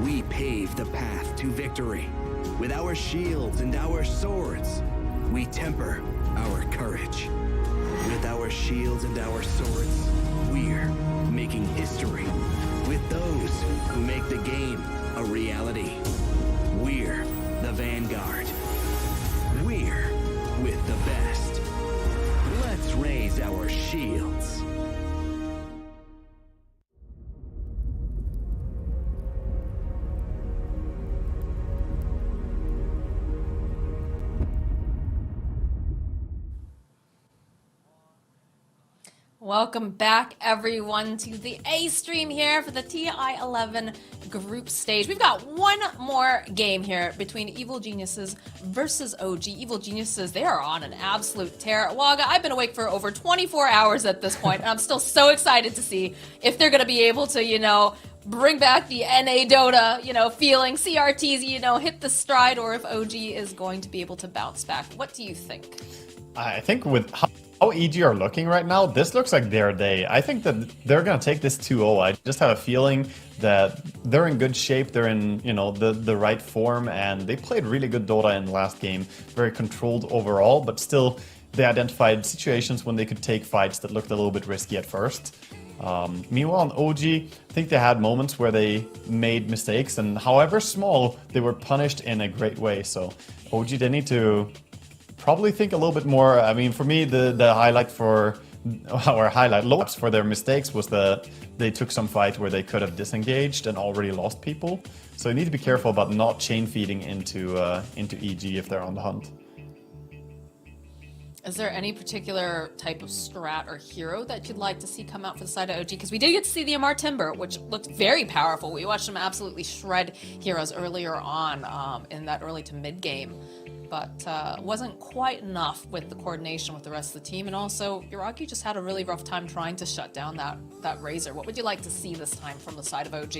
We pave the path to victory. With our shields and our swords, we temper our courage. With our shields and our swords, we're making history. With those who make the game a reality. We're the Vanguard. We're with the best. Let's raise our shields. Welcome back, everyone, to the A stream here for the TI11 group stage. We've got one more game here between Evil Geniuses versus OG. Evil Geniuses, they are on an absolute tear. Waga, I've been awake for over 24 hours at this point, and I'm still so excited to see if they're going to be able to, bring back the NA Dota, feeling, CRTs, hit the stride, or if OG is going to be able to bounce back. What do you think? I think with how EG are looking right now, this looks like their day. I think that they're going to take this 2-0. I just have a feeling that they're in good shape. They're in, the right form, and they played really good Dota in the last game. Very controlled overall, but still they identified situations when they could take fights that looked a little bit risky at first. Meanwhile, on OG, I think they had moments where they made mistakes, and however small, they were punished in a great way. So OG, they need to probably think a little bit more. I mean, for me, the highlight for, or highlight lowest for their mistakes was that they took some fight where they could have disengaged and already lost people. So you need to be careful about not chain feeding into EG if they're on the hunt. Is there any particular type of strat or hero that you'd like to see come out for the side of OG? Because we did get to see the Amar Timber, which looked very powerful. We watched him absolutely shred heroes earlier on in that early to mid game, but wasn't quite enough with the coordination with the rest of the team. And also, Iraqi just had a really rough time trying to shut down that Razor. What would you like to see this time from the side of OG?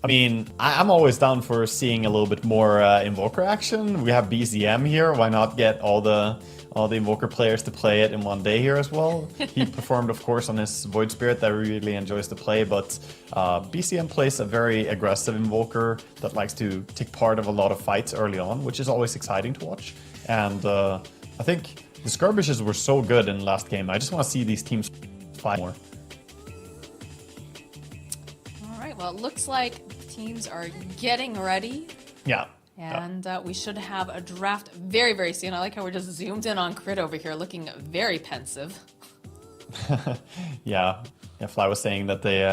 I mean, I'm always down for seeing a little bit more Invoker action. We have BZM here. Why not get all the Invoker players to play it in one day here as well? He performed, of course, on his Void Spirit that really enjoys to play, but BCM plays a very aggressive Invoker that likes to take part of a lot of fights early on, which is always exciting to watch. And I think the skirmishes were so good in the last game. I just want to see these teams fight more. All right, well, it looks like teams are getting ready. Yeah. And we should have a draft very, very soon. I like how we're just zoomed in on Crit over here, looking very pensive. Yeah, Fly was saying that they,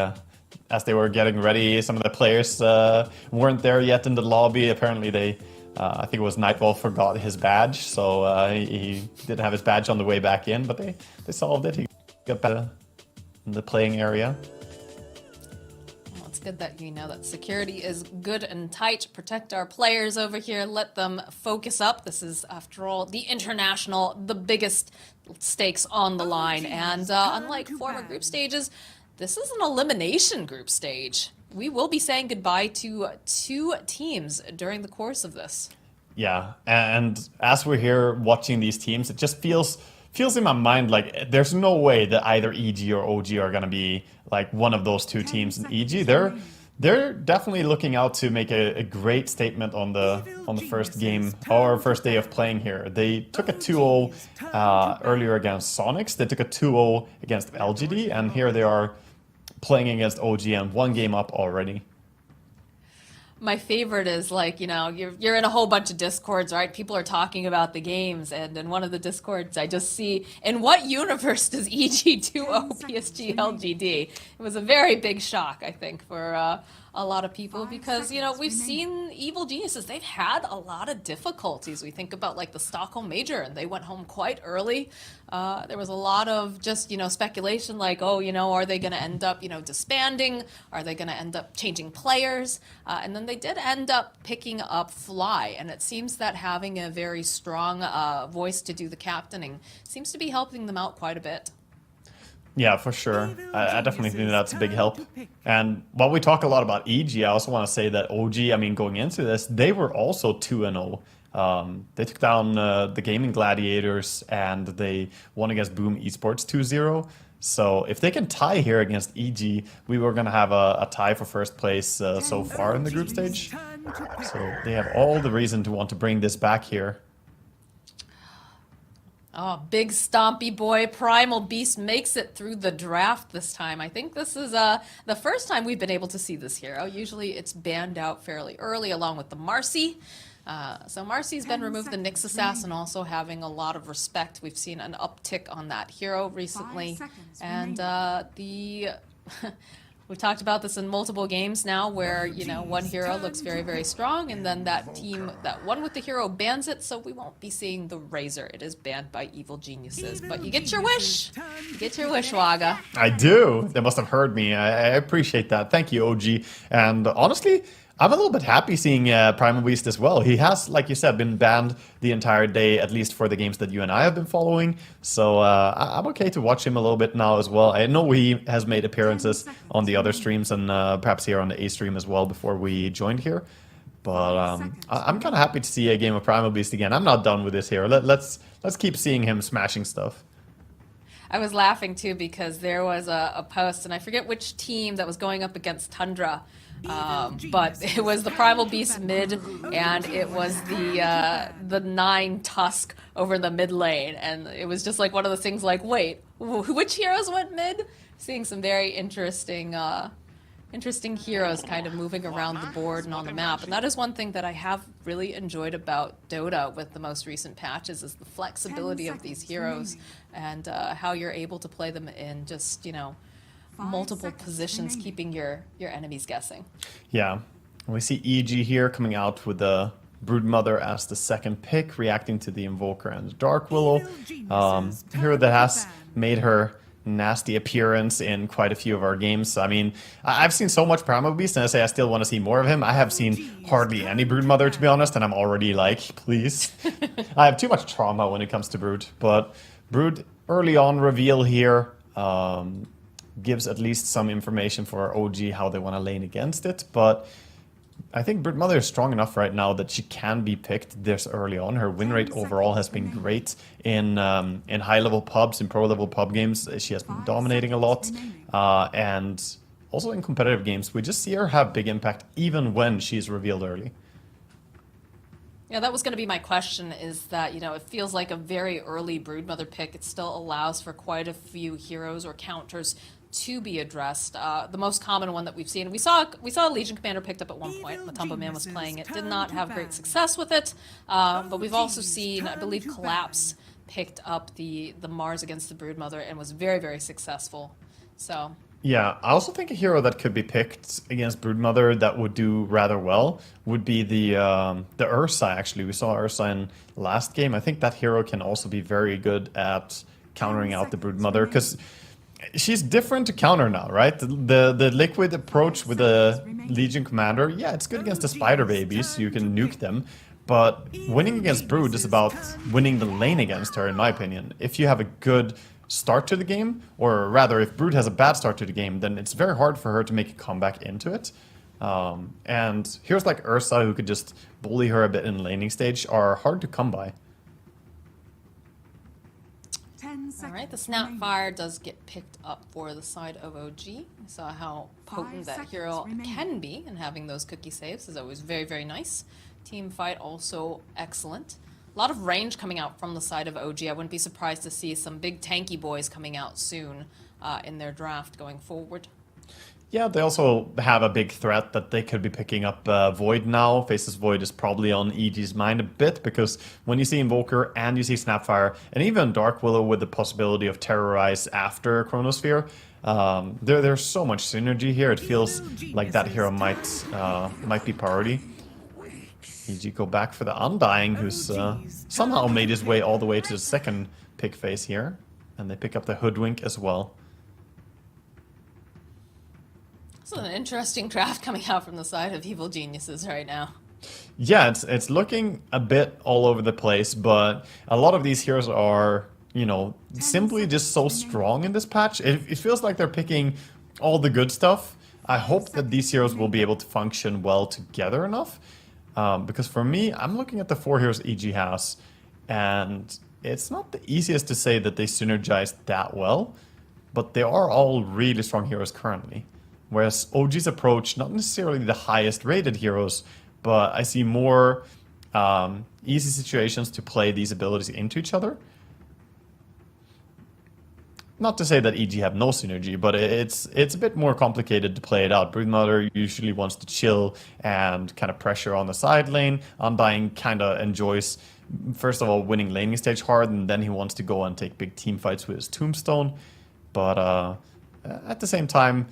as they were getting ready, some of the players weren't there yet in the lobby. Apparently they, I think it was Nightwolf, forgot his badge, so he didn't have his badge on the way back in, but they solved it. He got back in the playing area. Good that you know that security is good and tight. Protect our players over here. Let them focus up. This is, after all, the international, the biggest stakes on the line. And unlike former group stages, this is an elimination group stage. We will be saying goodbye to 2 teams during the course of this. Yeah, and as we're here watching these teams, it just feels in my mind like there's no way that either EG or OG are going to be like one of those 2 teams in EG. They're definitely looking out to make a great statement on the first game or first day of playing here. They took a 2-0 earlier against Sonics. They took a 2-0 against LGD, and here they are playing against OG and 1 game up already. My favorite is like, you're in a whole bunch of Discords, right? People are talking about the games, and in one of the Discords, I just see, in what universe does EG 2-0 PSG LGD? It was a very big shock, I think, for a lot of people because, we've seen Evil Geniuses. They've had a lot of difficulties. We think about like the Stockholm Major, and they went home quite early. There was a lot of just, speculation like, are they going to end up, disbanding? Are they going to end up changing players? And then they did end up picking up Fly, and it seems that having a very strong voice to do the captaining seems to be helping them out quite a bit. Yeah, for sure. I definitely think that's a big help. And while we talk a lot about EG, I also want to say that OG, going into this, they were also 2-0. They took down the Gaming Gladiators, and they won against Boom Esports 2-0. So if they can tie here against EG, we were going to have a tie for first place so far in the group stage. So they have all the reason to want to bring this back here. Oh, big stompy boy. Primal Beast makes it through the draft this time. I think this is the first time we've been able to see this hero. Usually it's banned out fairly early along with the Marcy. So Marcy's been removed, the Nyx Assassin also having a lot of respect. We've seen an uptick on that hero recently. And we've talked about this in multiple games now where, you know, one hero looks very, very strong and then that team that won with the hero bans it, so we won't be seeing the Razor. It is banned by Evil Geniuses. But you get your wish! You get your wish, Waga. I do! They must have heard me. I appreciate that. Thank you, OG. And honestly, I'm a little bit happy seeing Primal Beast as well. He has, like you said, been banned the entire day, at least for the games that you and I have been following. So I'm okay to watch him a little bit now as well. I know he has made appearances on the other streams and perhaps here on the A stream as well before we joined here. But I'm kind of happy to see a game of Primal Beast again. I'm not done with this here. Let's keep seeing him smashing stuff. I was laughing too because there was a post, and I forget which team that was going up against Tundra. But it was the Primal Beast mid, and it was the 9 Tusk over the mid lane, and it was just like one of those things like, wait, which heroes went mid? Seeing some very interesting heroes kind of moving around the board and on the map, and that is one thing that I have really enjoyed about Dota with the most recent patches is the flexibility of these heroes and how you're able to play them in just, you know, multiple positions, keeping your enemies guessing. Yeah. We see EG here coming out with the Broodmother as the second pick, reacting to the Invoker and Dark Willow. Hero that has made her nasty appearance in quite a few of our games. I mean, I've seen so much Primal Beast, and I say I still want to see more of him. I have seen hardly any Broodmother, to be honest, and I'm already like, please. I have too much trauma when it comes to Brood, but Brood early on reveal here. Gives at least some information for our OG how they want to lane against it, but I think Broodmother is strong enough right now that she can be picked this early on. Her win rate overall has been great in high-level pubs, in pro-level pub games. She has been dominating a lot, and also in competitive games. We just see her have big impact even when she's revealed early. Yeah, that was going to be my question, is that, you know, it feels like a very early Broodmother pick. It still allows for quite a few heroes or counters to be addressed. The most common one that we've seen, we saw a Legion Commander picked up at one point. Matumba Man was playing it, did not have great success with it. But we've also seen, I believe, Collapse picked up the Mars against the Broodmother and was very, very successful. So yeah, I also think a hero that could be picked against Broodmother that would do rather well would be the Ursa, actually. We saw Ursa in last game. I think that hero can also be very good at countering out the Broodmother, because she's different to counter now, right? The liquid approach with the Legion Commander, yeah, it's good against the Spider Babies, you can nuke them. But winning against Brood is about winning the lane against her, in my opinion. If you have a good start to the game, or rather, if Brood has a bad start to the game, then it's very hard for her to make a comeback into it. And heroes like Ursa, who could just bully her a bit in the laning stage, are hard to come by. Alright, the Snapfire does get picked up for the side of OG. We saw how potent that hero can be, and having those cookie saves is always very, very nice. Team fight also excellent. A lot of range coming out from the side of OG. I wouldn't be surprised to see some big tanky boys coming out soon in their draft going forward. Yeah, they also have a big threat that they could be picking up Void now. Faceless Void is probably on EG's mind a bit, because when you see Invoker and you see Snapfire, and even Dark Willow with the possibility of Terrorize after Chronosphere, there's so much synergy here. It feels like that hero might be priority. EG go back for the Undying, who's somehow made his way all the way to the second pick phase here. And they pick up the Hoodwink as well. This is an interesting draft coming out from the side of Evil Geniuses right now. Yeah, it's looking a bit all over the place, but a lot of these heroes are, you know, simply just so strong in this patch. It feels like they're picking all the good stuff. I hope that these heroes will be able to function well together enough. Because for me, I'm looking at the 4 heroes EG has, and it's not the easiest to say that they synergize that well. but they are all really strong heroes currently. Whereas OG's approach, not necessarily the highest rated heroes, but I see more easy situations to play these abilities into each other. Not to say that EG have no synergy, but it's a bit more complicated to play it out. Broodmother usually wants to chill and kind of pressure on the side lane. Undying kind of enjoys, first of all, winning laning stage hard, and then he wants to go and take big team fights with his Tombstone. But at the same time,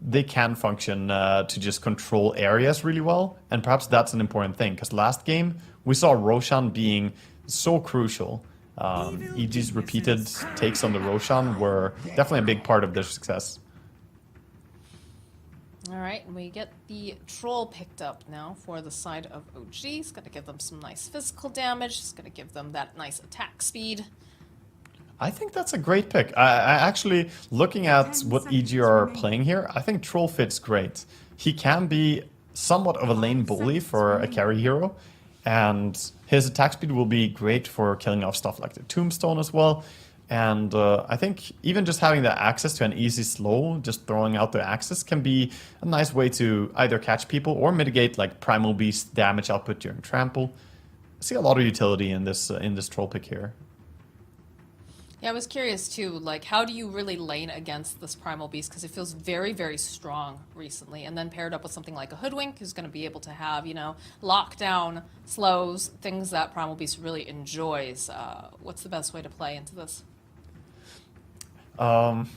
they can function to just control areas really well, and perhaps that's an important thing, because last game we saw Roshan being so crucial. EG's repeated takes on the Roshan were definitely a big part of their success. All right, and we get the Troll picked up now for the side of OG. It's going to give them some nice physical damage. It's going to give them that nice attack speed. I think that's a great pick. I actually, looking at what EG are playing here, I think Troll fits great. He can be somewhat of a lane bully for a carry hero, and his attack speed will be great for killing off stuff like the Tombstone as well. And I think even just having the access to an easy slow, just throwing out the axis, can be a nice way to either catch people or mitigate like Primal Beast damage output during trample. I see a lot of utility in this Troll pick here. Yeah, I was curious too, like how do you really lane against this Primal Beast, because it feels very, very strong recently, and then paired up with something like a Hoodwink who's going to be able to have, you know, lockdown, slows, things that Primal Beast really enjoys. What's the best way to play into this? I'm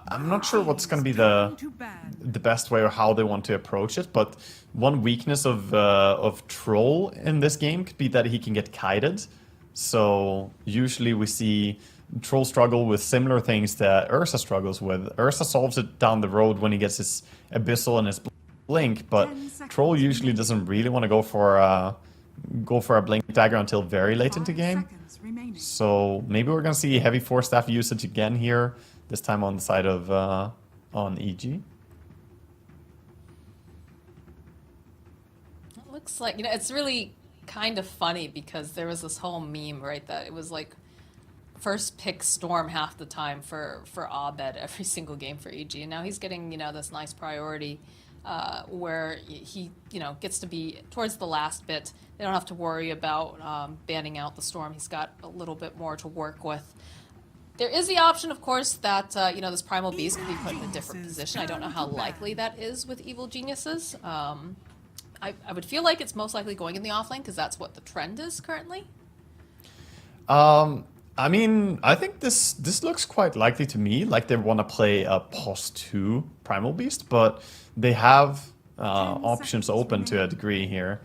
not sure what's going to be the best way or how they want to approach it, but one weakness of Troll in this game could be that he can get kited. So usually we see Troll struggle with similar things that Ursa struggles with. Ursa solves it down the road when he gets his Abyssal and his Blink, but Troll usually doesn't really want to go for a Blink Dagger until very late into game. So maybe we're going to see heavy Force Staff usage again here, this time on the side of on EG. It looks like, you know, it's really kind of funny because there was this whole meme, right, that it was like first pick Storm half the time for Abed every single game for EG, and now he's getting, you know, this nice priority where he, you know, gets to be towards the last bit. They don't have to worry about banning out the Storm. He's got a little bit more to work with. There is the option, of course, that you know, this Primal Beast could be put in a different position. I don't know how likely that is with Evil Geniuses. I would feel like it's most likely going in the offlane because that's what the trend is currently. I mean, I think this looks quite likely to me, like they want to play a pos 2 Primal Beast, but they have options open to a degree here.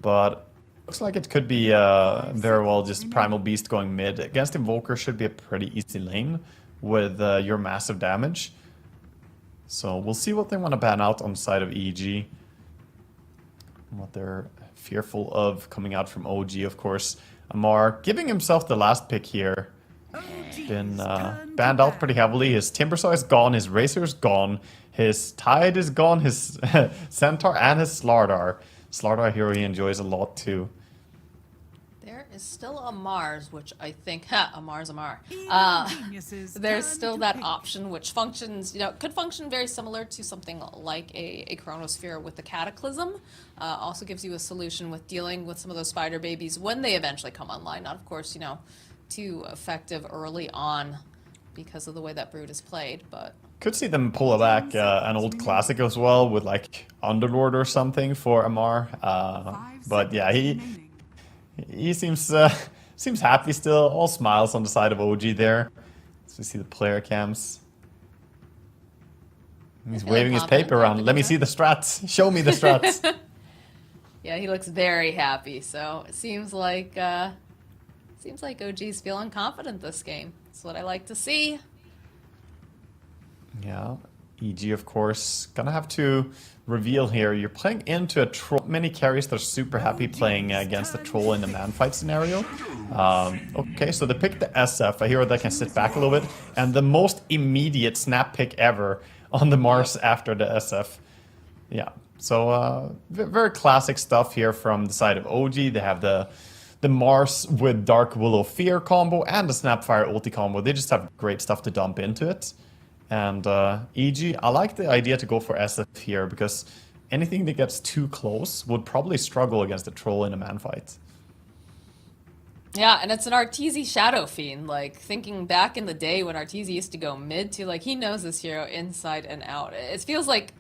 But looks like it could be very well just Primal Beast going mid. Against Invoker should be a pretty easy lane with your massive damage. So we'll see what they want to ban out on the side of EG. What they're fearful of coming out from OG, of course. Amar giving himself the last pick here. Been banned out pretty heavily. His Timbersaw is gone, his Razor is gone, his Tide is gone, his Centaur and his Slardar. Slardar hero he enjoys a lot too. There is still a Mars, which I think, Amar's Amar. There's still that option which functions, you know, could function very similar to something like a Chronosphere with the Cataclysm. Also gives you a solution with dealing with some of those spider babies when they eventually come online. Not, of course, you know, too effective early on because of the way that Brood is played, but... Could see them pull back an old classic as well with like Underlord or something for Amar. But yeah, he seems happy still. All smiles on the side of OG there. So we see the player cams. He's waving his paper around. Let me see the strats. Show me the strats. Yeah, he looks very happy. So it seems like OG's feeling confident this game. That's what I like to see. Yeah, EG of course gonna have to reveal here. You're playing into a troll. Many carries that are super happy playing against the troll in the man fight scenario. Okay, so they picked the SF, a hero that can sit back a little bit, and the most immediate snap pick ever on the Mars after the SF. Yeah, so very classic stuff here from the side of OG. They have the the Mars with Dark Willow Fear combo and the Snapfire ulti combo. They just have great stuff to dump into it. And EG, I like the idea to go for SF here, because anything that gets too close would probably struggle against the troll in a man fight. Yeah, and it's an Arteezy Shadow Fiend. Like, thinking back in the day when Arteezy used to go mid to, like, he knows this hero inside and out. It feels like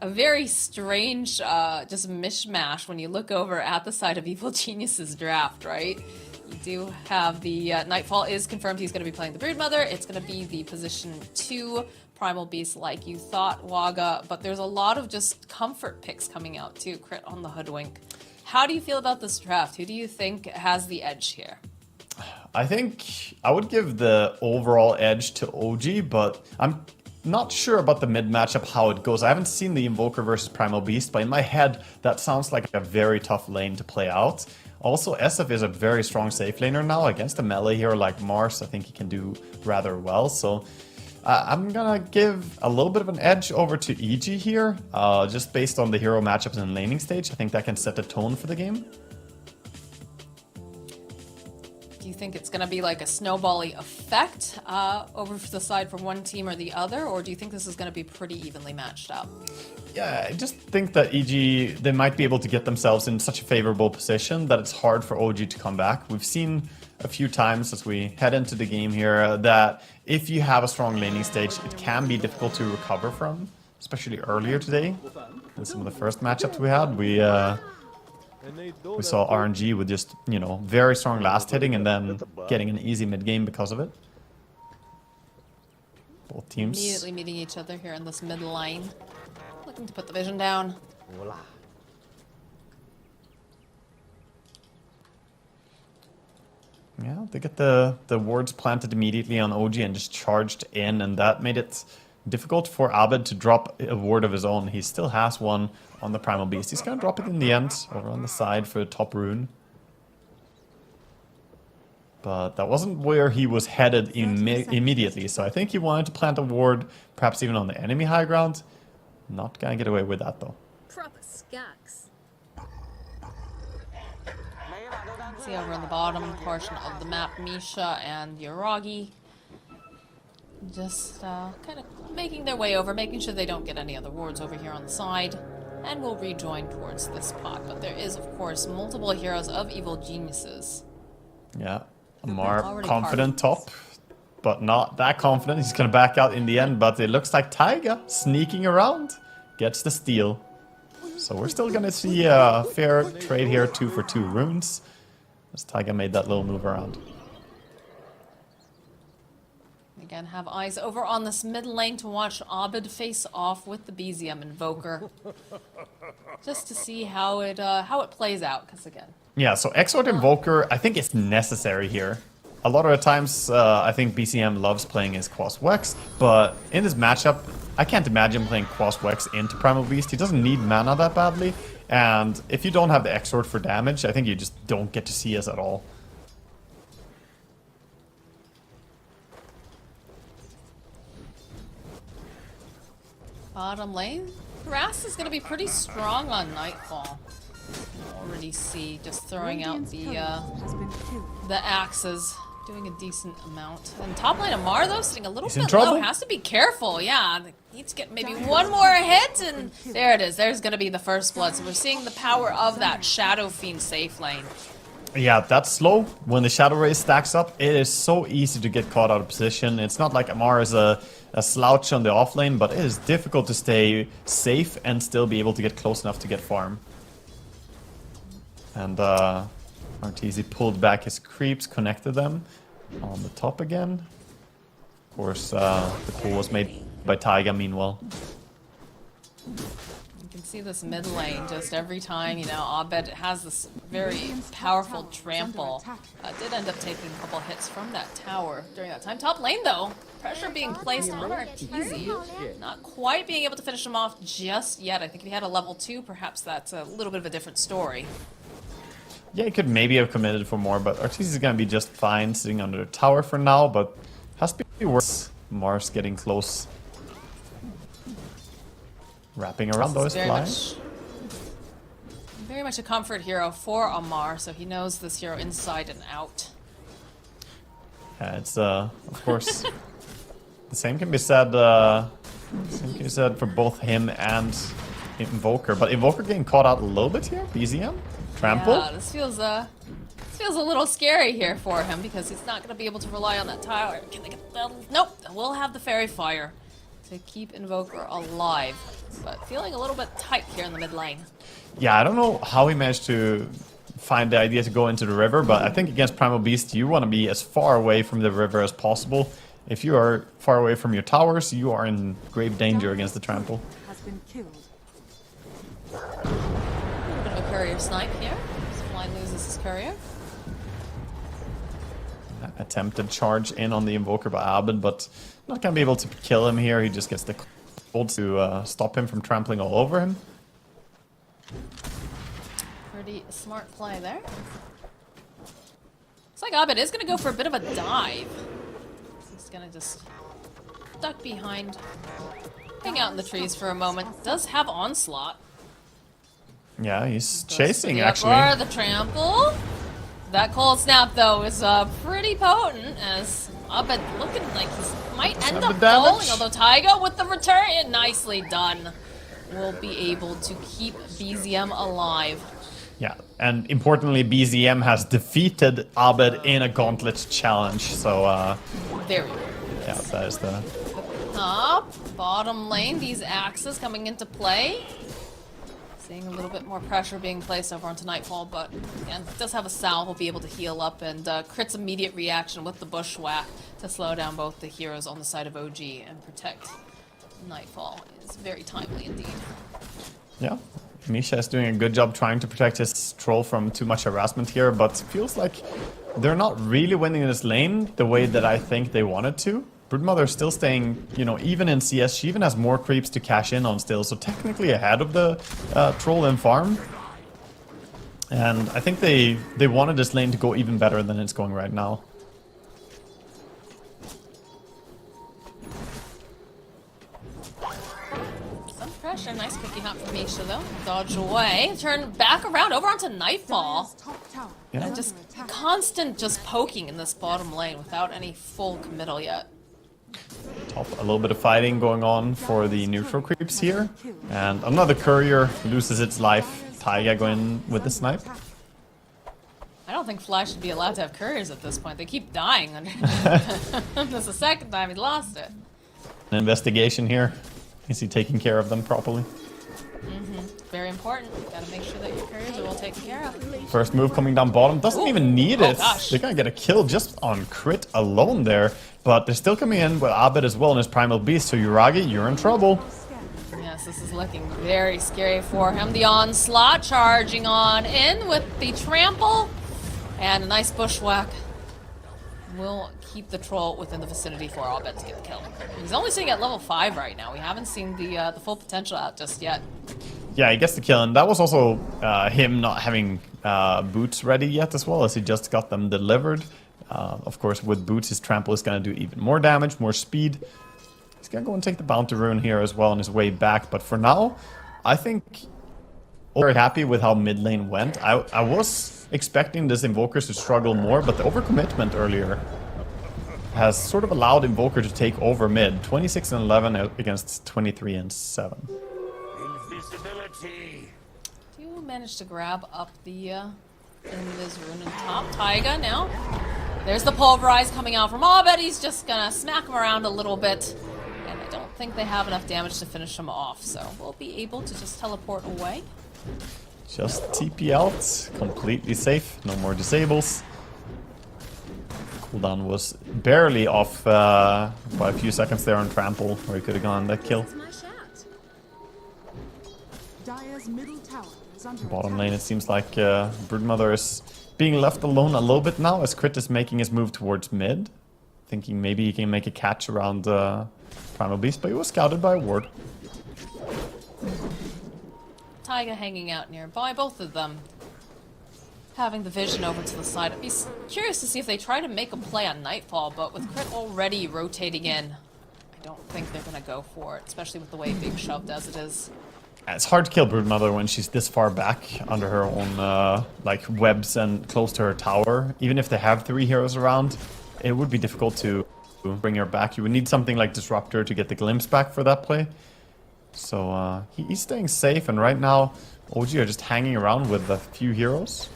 a very strange just mishmash when you look over at the side of Evil Genius's draft, right? You do have the Nightfall is confirmed he's going to be playing the Broodmother. It's going to be the position 2 Primal Beast like you thought, Waga. But there's a lot of just comfort picks coming out too. Crit on the Hoodwink. How do you feel about this draft? Who do you think has the edge here? I think I would give the overall edge to OG, but I'm not sure about the mid matchup, how it goes. I haven't seen the Invoker versus Primal Beast, but in my head, that sounds like a very tough lane to play out. Also, SF is a very strong safe laner now. Against a melee hero like Mars, I think he can do rather well. So I'm gonna give a little bit of an edge over to EG here, just based on the hero matchups and laning stage. I think that can set the tone for the game. Do you think it's going to be like a snowbally effect over to the side for one team or the other, or do you think this is going to be pretty evenly matched up? Yeah, I just think that EG, they might be able to get themselves in such a favorable position that it's hard for OG to come back. We've seen a few times as we head into the game here that if you have a strong laning stage, it can be difficult to recover from, especially earlier today. In some of the first matchups we had, we saw RNG with just, you know, very strong last hitting and then getting an easy mid game because of it. Both teams Immediately meeting each other here in this mid lane. Looking to put the vision down. Yeah, they get the wards planted immediately on OG and just charged in, and that made it difficult for Abed to drop a ward of his own. He still has one on the Primal Beast. He's gonna drop it in the end, over on the side for the top rune. But that wasn't where he was headed immediately, so I think he wanted to plant a ward, perhaps even on the enemy high ground. Not gonna get away with that though. Proper skacks. See over in the bottom portion of the map, Misha and Yoragi just kind of making their way over, making sure they don't get any other wards over here on the side, and will rejoin towards this spot. But there is, of course, multiple heroes of Evil Geniuses. Yeah, Amar Already confident part of top, but not that confident. He's gonna back out in the end, but it looks like Taiga sneaking around gets the steal. So we're still gonna see a fair trade here, 2 for 2 runes, as Taiga made that little move around. Again, have eyes over on this mid lane to watch Abed face off with the BZM Invoker, just to see how it plays out. Because again, yeah. So Exort Invoker, I think it's necessary here. A lot of the times, I think BCM loves playing his Quas Wex, but in this matchup, I can't imagine playing Quas Wex into Primal Beast. He doesn't need mana that badly, and if you don't have the Exort for damage, I think you just don't get to see us at all. bottom lane, Harass is going to be pretty strong on Nightfall. You can already see just throwing out the axes, doing a decent amount. And top lane Amar though, sitting a little bit low, has to be careful. Yeah, needs to get maybe one more hit, and there it is. There's going to be the first blood. So we're seeing the power of that Shadow Fiend safe lane. Yeah, that's slow. When the Shadow Ray stacks up, it is so easy to get caught out of position. It's not like Amar is a slouch on the off lane, but it is difficult to stay safe and still be able to get close enough to get farm. And Arteezy pulled back his creeps, connected them on the top again. Of course, the pull was made by Taiga meanwhile. You can see this mid lane just every time, you know, Abed has this very powerful trample. Did end up taking a couple hits from that tower during that time. Top lane though, pressure being placed on Arteezy. Not quite being able to finish him off just yet. I think if he had a level 2, perhaps that's a little bit of a different story. Yeah, he could maybe have committed for more, but Arteezy is going to be just fine sitting under the tower for now, but has to be worse. Mars getting close. Wrapping around though is flying. Very much a comfort hero for Amar, so he knows this hero inside and out. Yeah, it's of course the same can be said. Same can be said for both him and Invoker, but Invoker getting caught out a little bit here. BZM, trample. Yeah, this feels a little scary here for him because he's not going to be able to rely on that tower. Can they get the... Nope, we'll have the Fairy Fire to keep Invoker alive, but feeling a little bit tight here in the mid lane. Yeah, I don't know how he managed to find the idea to go into the river, but I think against Primal Beast, you want to be as far away from the river as possible. If you are far away from your towers, you are in grave danger against the trample. Has been killed. A bit of a courier snipe here. Blind loses his courier. Attempted charge in on the Invoker by Abed, but not gonna be able to kill him here. He just gets the hold to stop him from trampling all over him. Pretty smart play there. Looks like Abed is going to go for a bit of a dive. He's going to just duck behind, hang out in the trees for a moment. Does have Onslaught. Yeah, he's Goes chasing for the actually. uproar, the trample. That cold snap though is pretty potent as Abed looking like he might end Have up the damage. falling. Although Taiga with the return, nicely done. Will be able to keep BZM alive. Yeah, and importantly, BZM has defeated Abed in a gauntlet challenge. So Very good. yeah, that is the Top, bottom lane, these axes coming into play. Seeing a little bit more pressure being placed over onto Nightfall, but again, does have a Sal, he'll be able to heal up, and Crit's immediate reaction with the Bushwhack to slow down both the heroes on the side of OG and protect Nightfall is very timely indeed. yeah. Misha is doing a good job trying to protect his troll from too much harassment here, but feels like they're not really winning this lane the way that I think they wanted to. Broodmother is still staying, you know, even in CS, she even has more creeps to cash in on still, so technically ahead of the troll and farm. And I think they wanted this lane to go even better than it's going right now. Some pressure, nice cookie hop from Misha though. Dodge away, turn back around over onto Nightfall. Dire's top tower. Yeah. is Just under attack. constant just poking in this bottom lane without any full committal yet. Top, a little bit of fighting going on for the neutral creeps here. And another courier loses its life. Taiga going with the snipe. I don't think Flash should be allowed to have couriers at this point. They keep dying under. This is the second time he lost it. An investigation here. Is he taking care of them properly? Very important. Gotta make sure that your couriers are well taken care of. First move coming down bottom. Doesn't Ooh. even need Oh, it. gosh. They're gonna get a kill just on crit alone there. But they're still coming in with Abed as well in his Primal Beast. So Yuragi, you're in trouble. Yes, this is looking very scary for him. The onslaught charging on in with the trample. And a nice bushwhack. Will keep the troll within the vicinity for Abed to get the kill. He's only sitting at level 5 right now. We haven't seen the full potential out just yet. Yeah, he gets the kill. And that was also him not having boots ready yet as well, as he just got them delivered. Of course, with boots, his trample is going to do even more damage, more speed. He's going to go and take the Bounty Rune here as well on his way back. But for now, I think very happy with how mid lane went. I was expecting this Invoker to struggle more, but the overcommitment earlier has sort of allowed Invoker to take over mid. 26 and 11 against 23 and 7. Invisibility. Do you manage to grab up the Invis Rune in top? Taiga now. There's the Pulverize coming out from Abed. He's just gonna smack him around a little bit. And I don't think they have enough damage to finish him off, so we'll be able to just teleport away. Just TP out, completely safe, no more disables. Cooldown was barely off by a few seconds there on Trample, where he could have gone that kill. That's my shot. Dire's middle tower is under Bottom attack. lane, it seems like Broodmother is being left alone a little bit now, as Crit is making his move towards mid. Thinking maybe he can make a catch around Primal Beast, but he was scouted by a ward. Taiga hanging out nearby, both of them having the vision over to the side. I'd be curious to see if they try to make a play on Nightfall, but with Crit already rotating in, I don't think they're going to go for it, especially with the way being shoved as it is. It's hard to kill Broodmother when she's this far back under her own like webs and close to her tower. Even if they have 3 heroes around, it would be difficult to bring her back. You would need something like Disruptor to get the glimpse back for that play. So he's staying safe, and right now OG are just hanging around with a few heroes.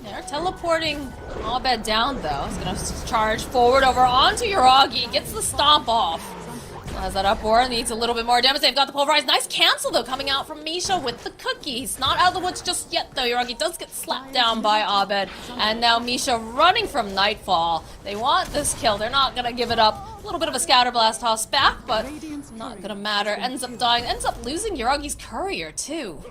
They're teleporting Abed down though. He's gonna charge forward over onto Yuragi. Gets the stomp off. Has that up or needs a little bit more damage. They've got the pulverize. Nice cancel though coming out from Misha with the cookie. He's not out of the woods just yet though. Yuragi does get slapped down by Abed. And now Misha running from Nightfall. They want this kill. They're not gonna give it up. A little bit of a scatter blast toss back, but not gonna matter. Ends up dying. Ends up losing Yuragi's courier too.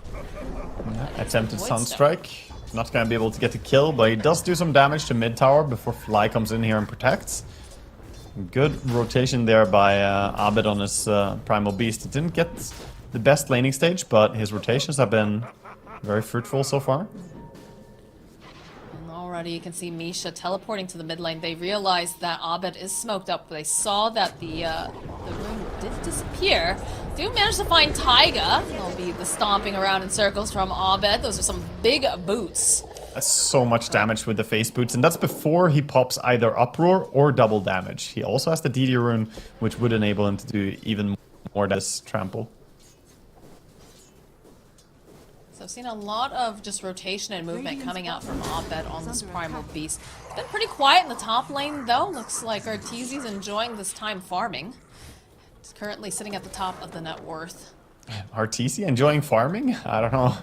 Attempted Sunstrike. Not gonna be able to get the kill, but he does do some damage to mid tower before Fly comes in here and protects. Good rotation there by Abed on his Primal Beast. He didn't get the best laning stage, but his rotations have been very fruitful so far. And already you can see Misha teleporting to the mid lane. They realized that Abed is smoked up. They saw that the room did disappear. Do manage to find Taiga. There'll be the stomping around in circles from Abed. Those are some big boots. That's so much damage with the face boots, and that's before he pops either Uproar or double damage. He also has the DD rune, which would enable him to do even more this trample. So I've seen a lot of just rotation and movement coming out from Abed on this Primal Beast. It's been pretty quiet in the top lane though. Looks like Arteezy's enjoying this time farming. He's currently sitting at the top of the net worth. Arteezy enjoying farming? I don't know.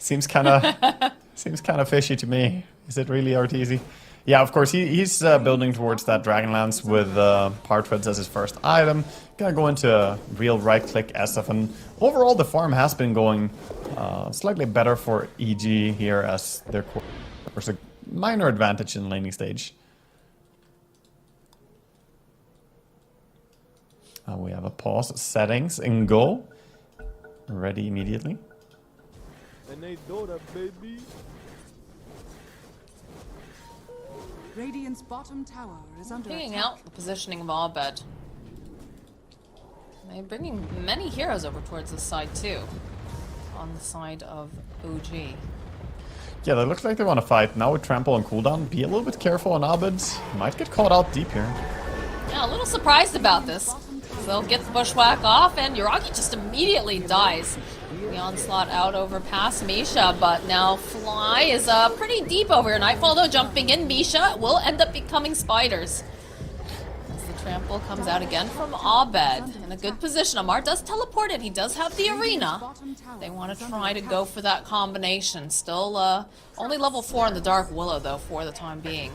Seems kind of fishy to me. Is it really Arteezy? Yeah, of course, he's building towards that Dragonlance with Power Treads as his first item. Gonna go into a real right-click SF, and overall the farm has been going slightly better for EG here, as there's a minor advantage in the laning stage. We have a pause, settings, and go. Ready immediately. Dota, baby. Radiant's bottom tower is under Figuring attack. out the positioning of Abed. They're bringing many heroes over towards this side too. On the side of OG. Yeah, they look like they want to fight. Now with Trample on cooldown, be a little bit careful on Abed. Might get caught out deep here. Yeah, a little surprised about this. They'll get the bushwhack off, and Yuragi just immediately dies. The onslaught out over past Misha, but now Fly is pretty deep over here. Nightfall though jumping in. Misha will end up becoming spiders. As the trample comes out again from Abed. In a good position. Amar does teleport in. He does have the arena. They want to try to go for that combination. Still only level 4 in the Dark Willow though for the time being.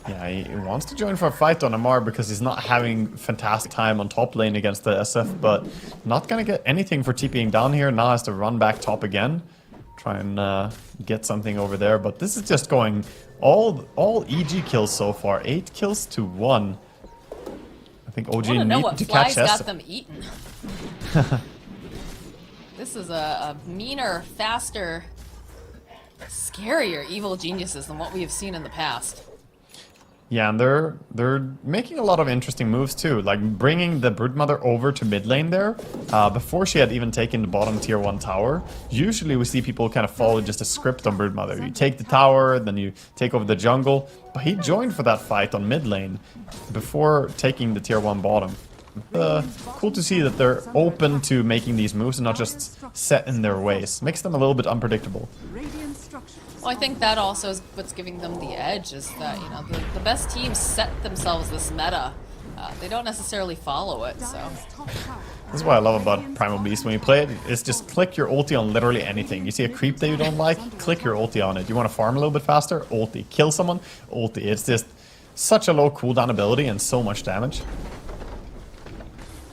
Yeah, he wants to join for a fight on Amar because he's not having fantastic time on top lane against the SF, but not gonna get anything for TPing down here. Now has to run back top again, try and get something over there. But this is just going all EG kills so far, 8 kills to 1. I think OG need to catch Fly's SF. got them eaten. This is a meaner, faster, scarier evil geniuses than what we have seen in the past. Yeah, and they're making a lot of interesting moves too, like bringing the Broodmother over to mid lane there before she had even taken the bottom tier 1 tower. Usually we see people kind of follow just a script on Broodmother. You take the tower, then you take over the jungle, but he joined for that fight on mid lane before taking the tier 1 bottom. Cool to see that they're open to making these moves and not just set in their ways. Makes them a little bit unpredictable. Radiant structures. Well, I think that also is what's giving them the edge, is that, you know, the best teams set themselves this meta. They don't necessarily follow it, so. Dire's top tower. This is what I love about Primal Beast. When you play it, it's just click your ulti on literally anything. You see a creep that you don't like, click your ulti on it. You want to farm a little bit faster? Ulti. Kill someone? Ulti. It's just such a low cooldown ability and so much damage.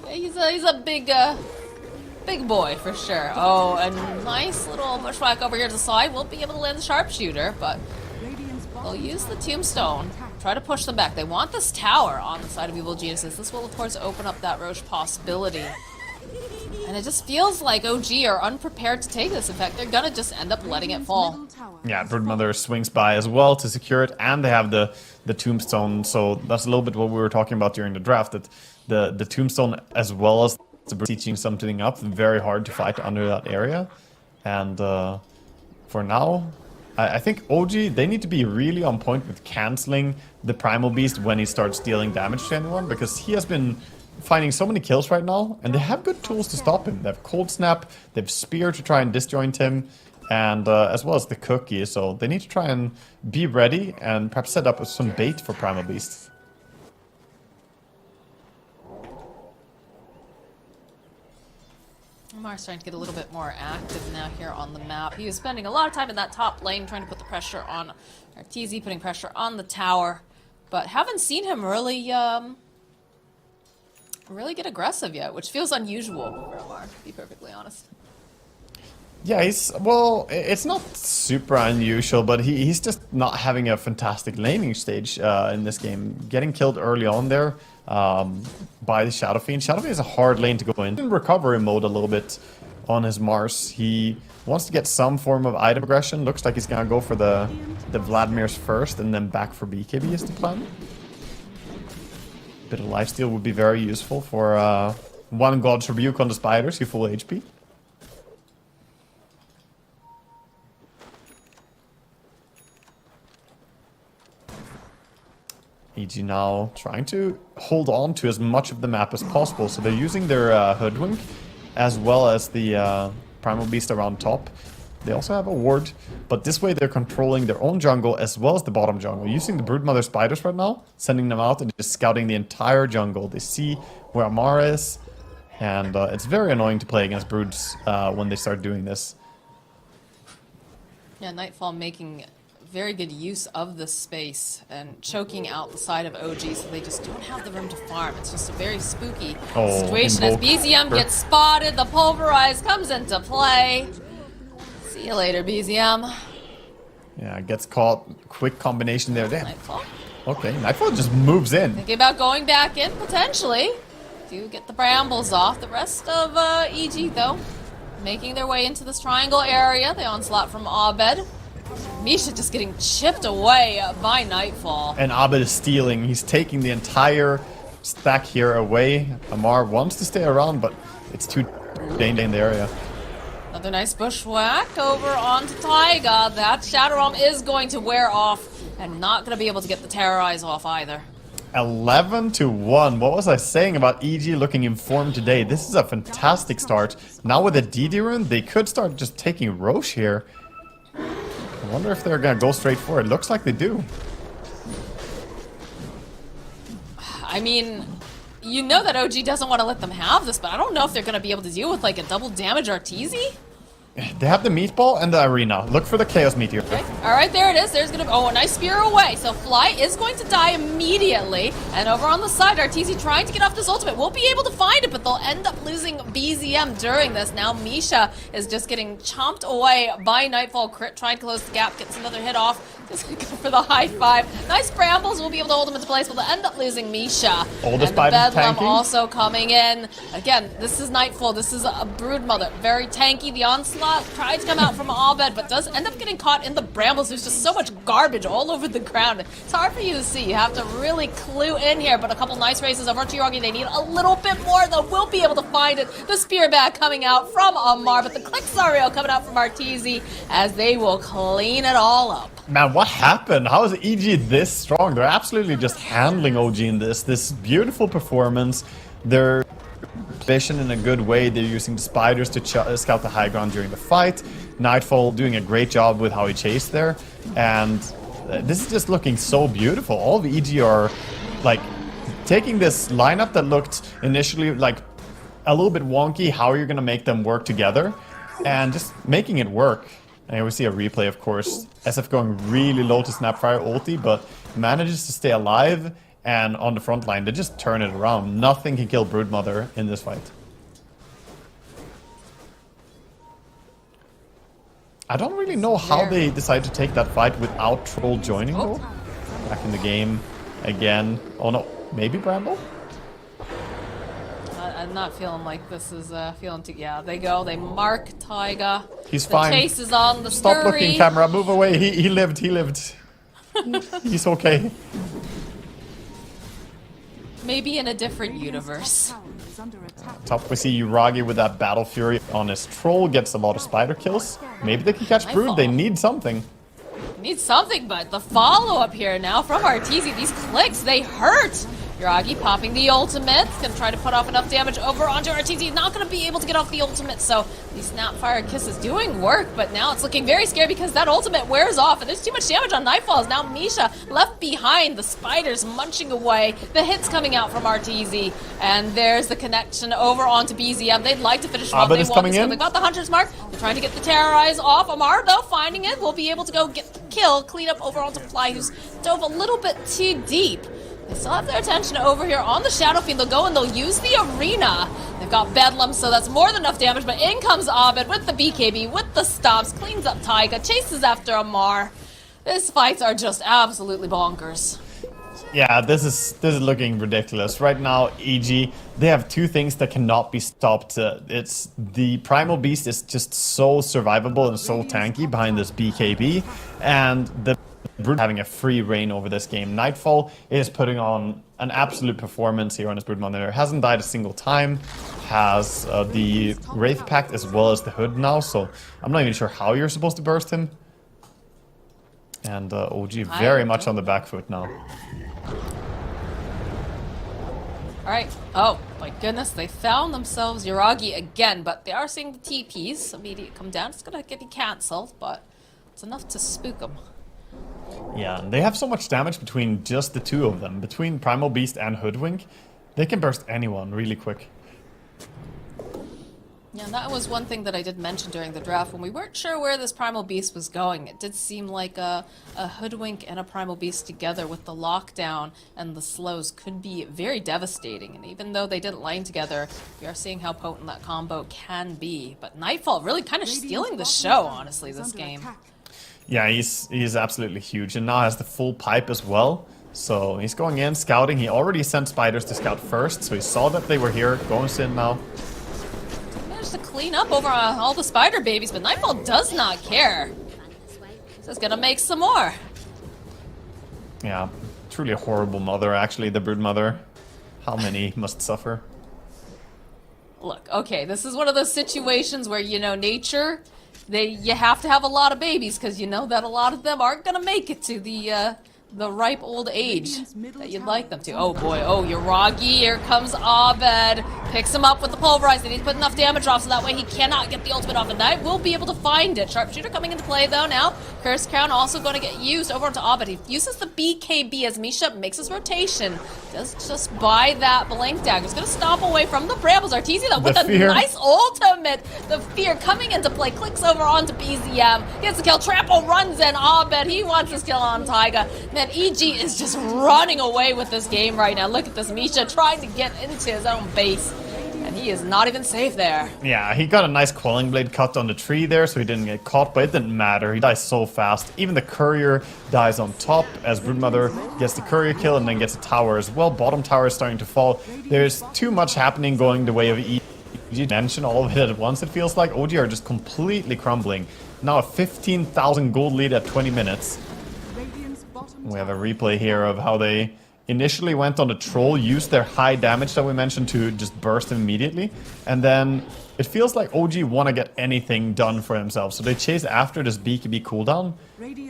Yeah, he's a big boy for sure. Oh, a nice little bushwhack over here to the side. Won't be able to land the sharpshooter, but Radiant's they'll bottom use the tower tombstone. is under attack. Try to push them back. They want this tower on the side of Evil Geniuses. This will, of course, open up that Roche possibility. And it just feels like OG are unprepared to take this. In fact, they're gonna just end up letting it fall. Middle tower Yeah, is Broodmother swings by as well to secure it, and they have the tombstone. So that's a little bit what we were talking about during the draft, that the tombstone as well as teaching something up. Very hard to fight under that area. And for now, I think OG, they need to be really on point with canceling the Primal Beast when he starts dealing damage to anyone, because he has been finding so many kills right now, and they have good tools to stop him. They have Cold Snap, they have Spear to try and disjoint him, and as well as the Cookie, so they need to try and be ready and perhaps set up some bait for Primal Beast. Omar's starting to get a little bit more active now here on the map. He was spending a lot of time in that top lane trying to put the pressure on Arteezy, putting pressure on the tower, but haven't seen him really really get aggressive yet, which feels unusual for Omar, to be perfectly honest. Yeah, it's not super unusual, but he's just not having a fantastic laning stage in this game. Getting killed early on there by the Shadow Fiend. Shadow Fiend is a hard lane to go in recovery mode a little bit on his Mars. He wants to get some form of item aggression. Looks like he's gonna go for the Vladimir's first and then back for BKB is the plan. Bit of lifesteal would be very useful for one God's Rebuke on the spiders, you full HP. EG now trying to hold on to as much of the map as possible, so they're using their Hoodwink as well as the Primal Beast around top. They also have a ward, but this way they're controlling their own jungle as well as the bottom jungle, using the Broodmother spiders right now, sending them out and just scouting the entire jungle. They see where Amara is, and it's very annoying to play against Broods when they start doing this. Yeah, Nightfall making very good use of the space and choking out the side of OG, so they just don't have the room to farm. It's just a very spooky situation as BZM gets spotted. The Pulverize comes into play. See you later, BZM. Yeah, gets caught. Quick combination there. Damn. Nightfall. Okay, Nightfall just moves in. Thinking about going back in, potentially. Do get the brambles off. The rest of EG, though, making their way into this triangle area. The onslaught from Abed. Misha just getting chipped away by Nightfall. And Abed is stealing. He's taking the entire stack here away. Amar wants to stay around, but it's too dangerous in the area. Another nice bushwhack over onto Taiga. That Shadow Realm is going to wear off and not going to be able to get the Terrorize off either. 11-1. What was I saying about EG looking informed today? This is a fantastic start. Now with the DD rune, they could start just taking Roche here. I wonder if they're gonna go straight for it. Looks like they do. I mean, you know that OG doesn't want to let them have this, but I don't know if they're going to be able to deal with like a double damage Arteezy. They have the meatball and the arena. Look for the Chaos Meteor. Okay. All right, there it is. There's going to be, oh, a nice spear away. So Fly is going to die immediately. And over on the side, Arteezy trying to get off this ultimate. Won't be able to find it, but they'll end up losing BZM during this. Now Misha is just getting chomped away by Nightfall. Crit trying to close the gap, gets another hit off. Just go for the high five. Nice brambles will be able to hold him into place, but they'll end up losing Misha. Oh, and the Bedlam also coming in. Again, this is Nightfall. This is a Broodmother. Very tanky. The onslaught tried to come out from Abed, but does end up getting caught in the brambles. There's just so much garbage all over the ground. It's hard for you to see. You have to really clue in here, but a couple nice races over to Yorgi. They need a little bit more, though. We'll be able to find it. The spear back coming out from Amar, but the click Zariel coming out from Arteezy as they will clean it all up. Man, what happened? How is EG this strong? They're absolutely just handling OG in this beautiful performance. They're vision in a good way. They're using the spiders to scout the high ground during the fight. Nightfall doing a great job with how he chased there. And this is just looking so beautiful. All the EG are like taking this lineup that looked initially like a little bit wonky, how you're going to make them work together, and just making it work. And we see a replay, of course. SF going really low to Snapfire ulti, but manages to stay alive. And on the front line, they just turn it around. Nothing can kill Broodmother in this fight. I don't really know how they decided to take that fight without Troll joining, though. Back in the game again. Oh no, maybe Bramble? I'm not feeling like this is feeling too. Yeah, they go. They mark Taiga. He's fine. The chase is on. The Stop scurry. looking, camera. Move away. He lived. He lived. He's okay. Maybe in a different universe. is under attack. Top, we see Uragi with that Battle Fury on his troll, gets a lot of spider kills. Maybe they can catch Brood, they need something. Need something, but the follow-up here now from Arteezy. These clicks, they hurt. Uragi popping the ultimate. Gonna try to put off enough damage over onto Arteezy. Not gonna be able to get off the ultimate, so the Snapfire Kiss is doing work, but now it's looking very scary because that ultimate wears off, and there's too much damage on Nightfalls. Now Misha left behind, the spiders munching away, the hits coming out from Arteezy, and there's the connection over onto BZM. They'd like to finish what Abed they is want. coming in. They got the Hunter's Mark. They're trying to get the Terrorize off. Amar, though, finding it, will be able to go get the kill, clean up over onto Fly, who's dove a little bit too deep. They still have their attention over here on the Shadow Fiend. They'll go and they'll use the arena. They've got Bedlam, so that's more than enough damage, but in comes Abed with the BKB, with the stops, cleans up Taiga, chases after Amar. These fights are just absolutely bonkers. Yeah, this is looking ridiculous. Right now, EG, they have two things that cannot be stopped. It's the Primal Beast is just so survivable and so tanky behind this BKB, and the Brood having a free reign over this game. Nightfall is putting on an absolute performance here on his Brood Monitor. Hasn't died a single time. Has the Wraith Pact as well as the Hood now, so I'm not even sure how you're supposed to burst him. And OG very much on the back foot now. Alright, oh my goodness, they found themselves Uragi again, but they are seeing the TPs immediately come down. It's gonna get cancelled, but it's enough to spook them. Yeah, and they have so much damage between just the two of them. Between Primal Beast and Hoodwink, they can burst anyone really quick. Yeah, and that was one thing that I did mention during the draft. When we weren't sure where this Primal Beast was going, it did seem like a Hoodwink and a Primal Beast together with the lockdown and the slows could be very devastating. And even though they didn't line together, we are seeing how potent that combo can be. But Nightfall really kind of stealing the show, honestly, this game. Yeah, he's absolutely huge, and now has the full pipe as well. So he's going in, scouting. He already sent spiders to scout first, so he saw that they were here. Going in now. Managed to clean up over all the spider babies, but Nightfall does not care. Just gonna make some more. Yeah, truly a horrible mother, actually, the Brood Mother. How many must suffer? Look, okay, this is one of those situations where, you know, nature, you have to have a lot of babies because you know that a lot of them aren't gonna make it to the ripe old age that you'd like them to. Oh boy, oh, Uragi, here comes Abed. Picks him up with the Pulverize. They need to put enough damage off so that way he cannot get the ultimate off. And Knight will be able to find it. Sharpshooter coming into play though now. Curse Crown also going to get used over onto Abed. He uses the BKB as Misha makes his rotation. Does just buy that Blink Dagger. He's going to stomp away from the Brambles. Arteezy though with a nice ultimate. The Fear coming into play. Clicks over onto BZM. Gets the kill. Trample runs in. Abed, he wants his kill on Taiga. Man, EG is just running away with this game right now. Look at this Misha trying to get into his own base. And he is not even safe there. Yeah, he got a nice Quelling Blade cut on the tree there, so he didn't get caught, but it didn't matter. He dies so fast. Even the Courier dies on top as Broodmother gets the Courier kill and then gets a tower as well. Bottom tower is starting to fall. There's too much happening going the way of EG. Mention all of it at once, it feels like. OG are just completely crumbling. Now a 15,000 gold lead at 20 minutes. We have a replay here of how they initially went on the troll, used their high damage that we mentioned to just burst him immediately, and then it feels like OG want to get anything done for himself, so they chase after this BKB cooldown,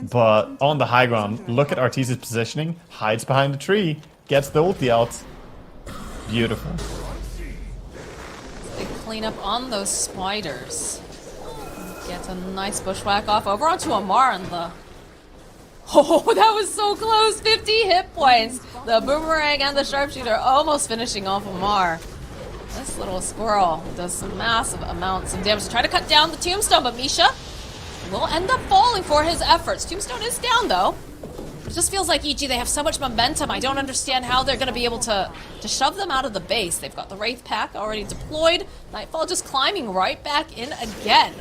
but on the high ground, look at Arteezy's positioning, hides behind the tree, gets the ulti out. Beautiful. They clean up on those spiders. Gets a nice bushwhack off over onto Amar and the... Oh, that was so close! 50 hit points! The Boomerang and the Sharpshooter almost finishing off Amar. This little squirrel does some massive amounts of damage to try to cut down the Tombstone, but Misha will end up falling for his efforts. Tombstone is down, though. It just feels like EG, they have so much momentum. I don't understand how they're going to be able to shove them out of the base. They've got the Wraith Pack already deployed. Nightfall just climbing right back in again.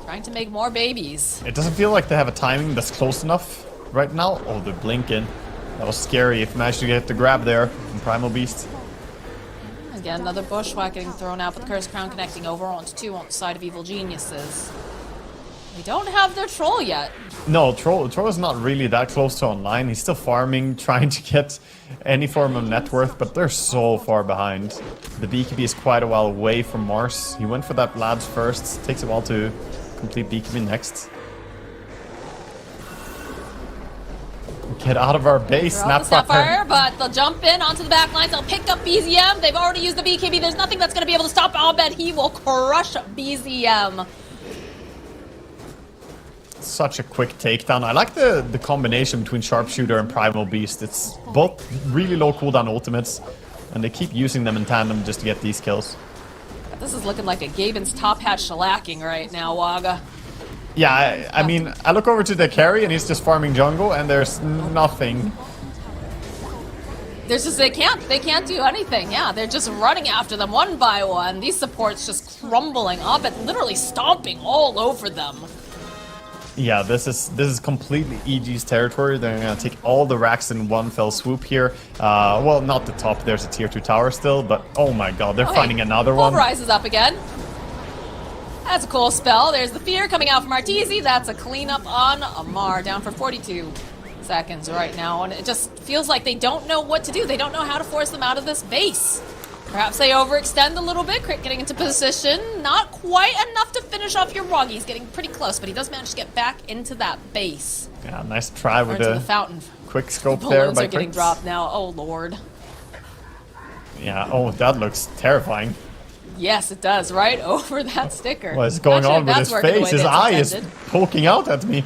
Trying to make more babies. It doesn't feel like they have a timing that's close enough right now. Oh, they're blinking. That was scary if you managed to get the grab there from Primal Beast. Again, another bushwhack getting thrown out, but the Curse Crown connecting over onto two on the side of Evil Geniuses. They don't have their troll yet. No, Troll is not really that close to online. He's still farming, trying to get any form of net worth, but they're so far behind. The BKB is quite a while away from Mars. He went for that Lads first. Takes a while to complete BKB next. Get out of our base, Throw out the Snapfire. Snapfire, but they'll jump in onto the back lines. They'll pick up BZM. They've already used the BKB. There's nothing that's going to be able to stop Abed. He will crush BZM. Such a quick takedown. I like the combination between Sharpshooter and Primal Beast. It's both really low cooldown ultimates, and they keep using them in tandem just to get these kills. This is looking like a Gaben's top hat shellacking right now, Waga. Yeah, I mean, I look over to the carry and he's just farming jungle and there's nothing. There's just, they can't do anything. Yeah, they're just running after them one by one. These supports just crumbling up and literally stomping all over them. Yeah, this is completely EG's territory. They're gonna take all the racks in one fell swoop here. Well, not the top. There's a tier 2 tower still, but oh my god, they're finding another one. Pulverize is up again. That's a cool spell. There's the fear coming out from Arteezy. That's a cleanup on Amar, down for 42 seconds right now. And it just feels like they don't know what to do. They don't know how to force them out of this base. Perhaps they overextend a little bit. Crit getting into position. Not quite enough to finish off your Woggy. He's getting pretty close, but he does manage to get back into that base. Yeah, nice try with the the fountain. quick scope The there balloons by are getting Crix. dropped now. Oh, Lord. Yeah, oh, that looks terrifying. Yes, it does. Right over that sticker. What is going Not sure on if with that's his working the face? way His that eye it's is intended. poking out at me.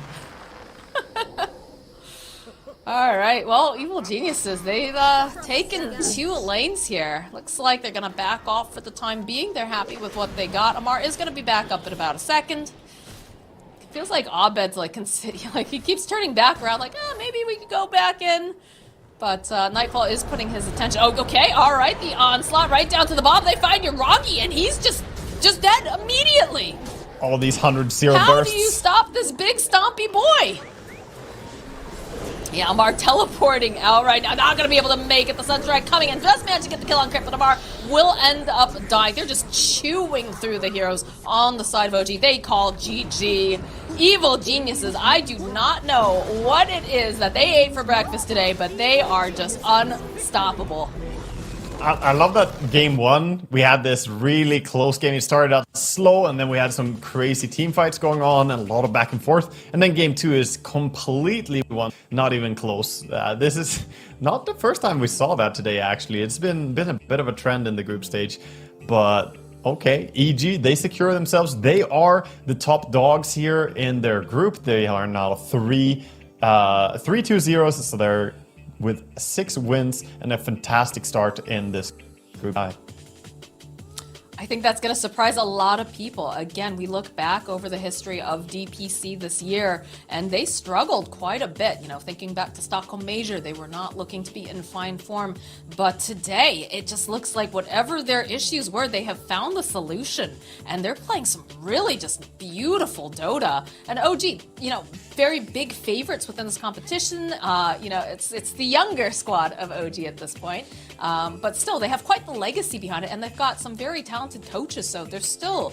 All right, well, Evil Geniuses, they've taken 2 lanes here. Looks like they're going to back off for the time being. They're happy with what they got. Amar is going to be back up in about a second. It feels like Abed's like he keeps turning back around like, maybe we could go back in. But Nightfall is putting his attention. Oh, okay, all right, the onslaught right down to the bomb. They find Yuragi, and he's just dead immediately. All these 100-0 How bursts. do you stop this big stompy boy? Yeah, Amar teleporting out right now. Not going to be able to make it. The Sunstrike coming in. Just managed to get the kill on Crypt, but Amar will end up dying. They're just chewing through the heroes on the side of OG. They call GG. Evil Geniuses. I do not know what it is that they ate for breakfast today, but they are just unstoppable. I love that game 1. We had this really close game. It started out slow, and then we had some crazy team fights going on and a lot of back and forth. And then game 2 is completely won, not even close. This is not the first time we saw that today, actually. It's been a bit of a trend in the group stage. But okay, EG, they secure themselves. They are the top dogs here in their group. They are now 3-2-0, so they're with 6 wins and a fantastic start in this group. I think that's going to surprise a lot of people. Again, we look back over the history of DPC this year, and they struggled quite a bit. You know, thinking back to Stockholm Major, they were not looking to be in fine form. But today, it just looks like whatever their issues were, they have found the solution. And they're playing some really just beautiful Dota. And OG, you know, very big favorites within this competition. You know, it's the younger squad of OG at this point. But still, they have quite the legacy behind it, and they've got some very talented coaches, so they're still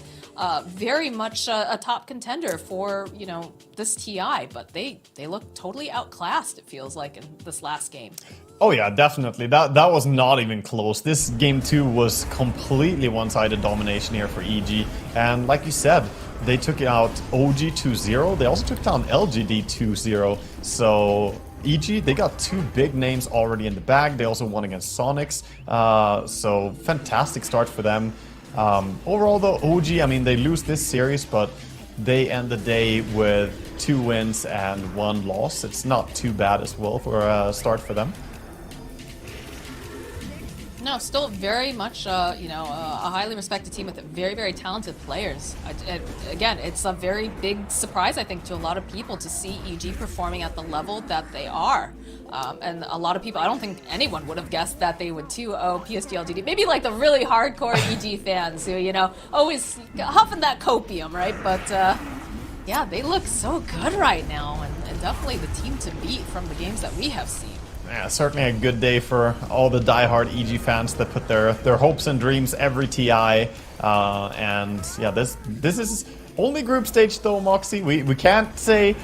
very much a top contender for, you know, this TI, but they look totally outclassed, it feels like, in this last game. Oh yeah, definitely. That was not even close. This game 2 was completely one-sided domination here for EG, and like you said, they took out OG 2-0. They also took down LGD 2-0, so EG, they got 2 big names already in the bag. They also won against Sonics, so fantastic start for them. Overall though, OG, I mean, they lose this series, but they end the day with 2 wins and 1 loss. It's not too bad as well for a start for them. No, still very much, you know, a highly respected team with very, very talented players. Again, it's a very big surprise, I think, to a lot of people to see EG performing at the level that they are. And a lot of people, I don't think anyone would have guessed that they would 2-0 PSG LGD. Maybe like the really hardcore EG fans who, you know, always huffing that copium, right? But yeah, they look so good right now, and definitely the team to beat from the games that we have seen. Yeah, certainly a good day for all the diehard EG fans that put their hopes and dreams every TI. And yeah, this is Only group stage though, Moxie. We can't say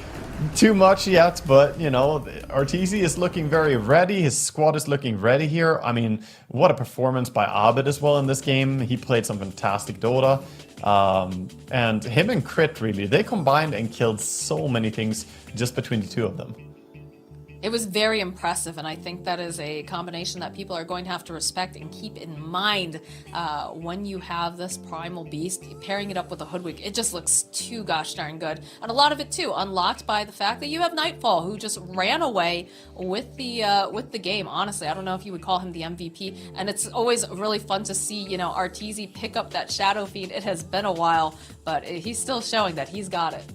too much yet, but you know, Arteezy is looking very ready. His squad is looking ready here. I mean, what a performance by Abed as well in this game. He played some fantastic Dota. And him and Crit, really, they combined and killed so many things just between the two of them. It was very impressive, and I think that is a combination that people are going to have to respect and keep in mind when you have this Primal Beast, pairing it up with a Hoodwink. It just looks too gosh darn good. And a lot of it, too, unlocked by the fact that you have Nightfall, who just ran away with the game. Honestly, I don't know if you would call him the MVP, and it's always really fun to see, you know, Arteezy pick up that Shadow Fiend. It has been a while, but he's still showing that he's got it.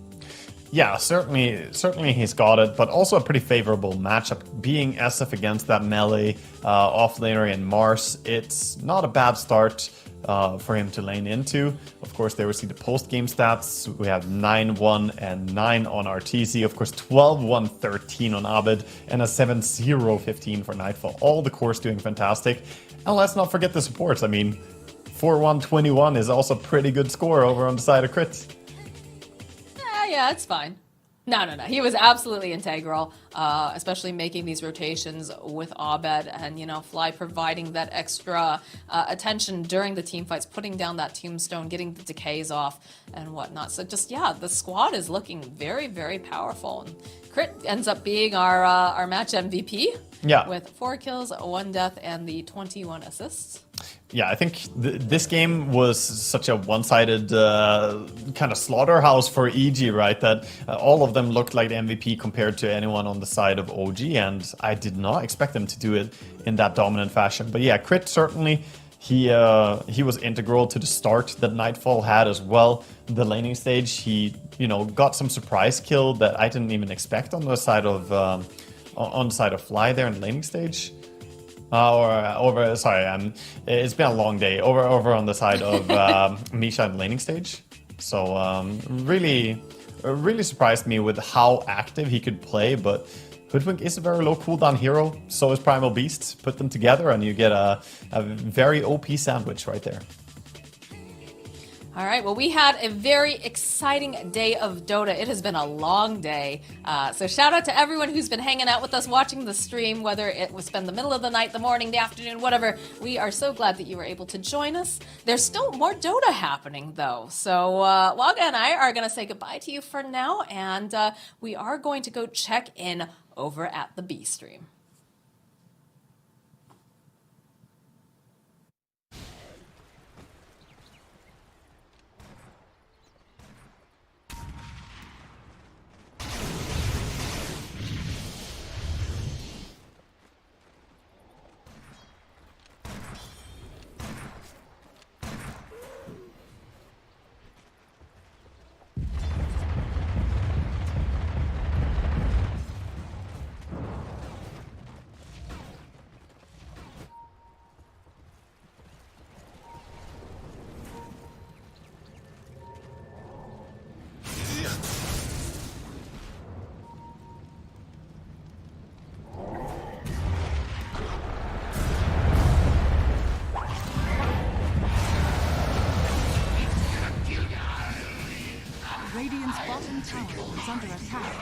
Yeah, certainly he's got it, but also a pretty favorable matchup. Being SF against that melee offlaner in Mars, it's not a bad start for him to lane into. Of course, there we see the post-game stats. We have 9-1 and 9 on Arteezy. Of course, 12-1, 13 on Abed, and a 7-0, 15 for Nightfall. All the cores doing fantastic. And let's not forget the supports. I mean, 4-1, 21 is also a pretty good score over on the side of Crit. Yeah, it's fine. No. He was absolutely integral, especially making these rotations with Abed and, you know, Fly providing that extra attention during the team fights, putting down that tombstone, getting the decays off and whatnot. So just, yeah, the squad is looking very, very powerful. And Crit ends up being our match MVP. Yeah. With 4 kills, 1 death, and the 21 assists. Yeah, I think this game was such a one-sided kind of slaughterhouse for EG, right? That all of them looked like the MVP compared to anyone on the side of OG, and I did not expect them to do it in that dominant fashion. But yeah, Crit certainly, he was integral to the start that Nightfall had as well. The laning stage, he, you know, got some surprise kill that I didn't even expect on the side of Fly there in the laning stage. It's been a long day. Over on the side of Misha in the laning stage. So really surprised me with how active he could play. But Hoodwink is a very low cooldown hero. So is Primal Beast. Put them together and you get a very OP sandwich right there. All right, well, we had a very exciting day of Dota. It has been a long day. So shout out to everyone who's been hanging out with us, watching the stream, whether it was spent the middle of the night, the morning, the afternoon, whatever. We are so glad that you were able to join us. There's still more Dota happening, though. So Wagga and I are going to say goodbye to you for now, and we are going to go check in over at the B stream. Radiant's bottom tower is under attack.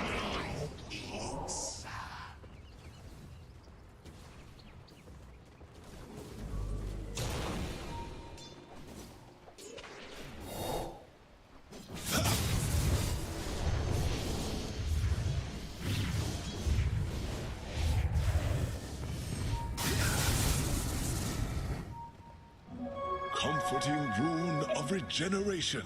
Comforting rune of regeneration.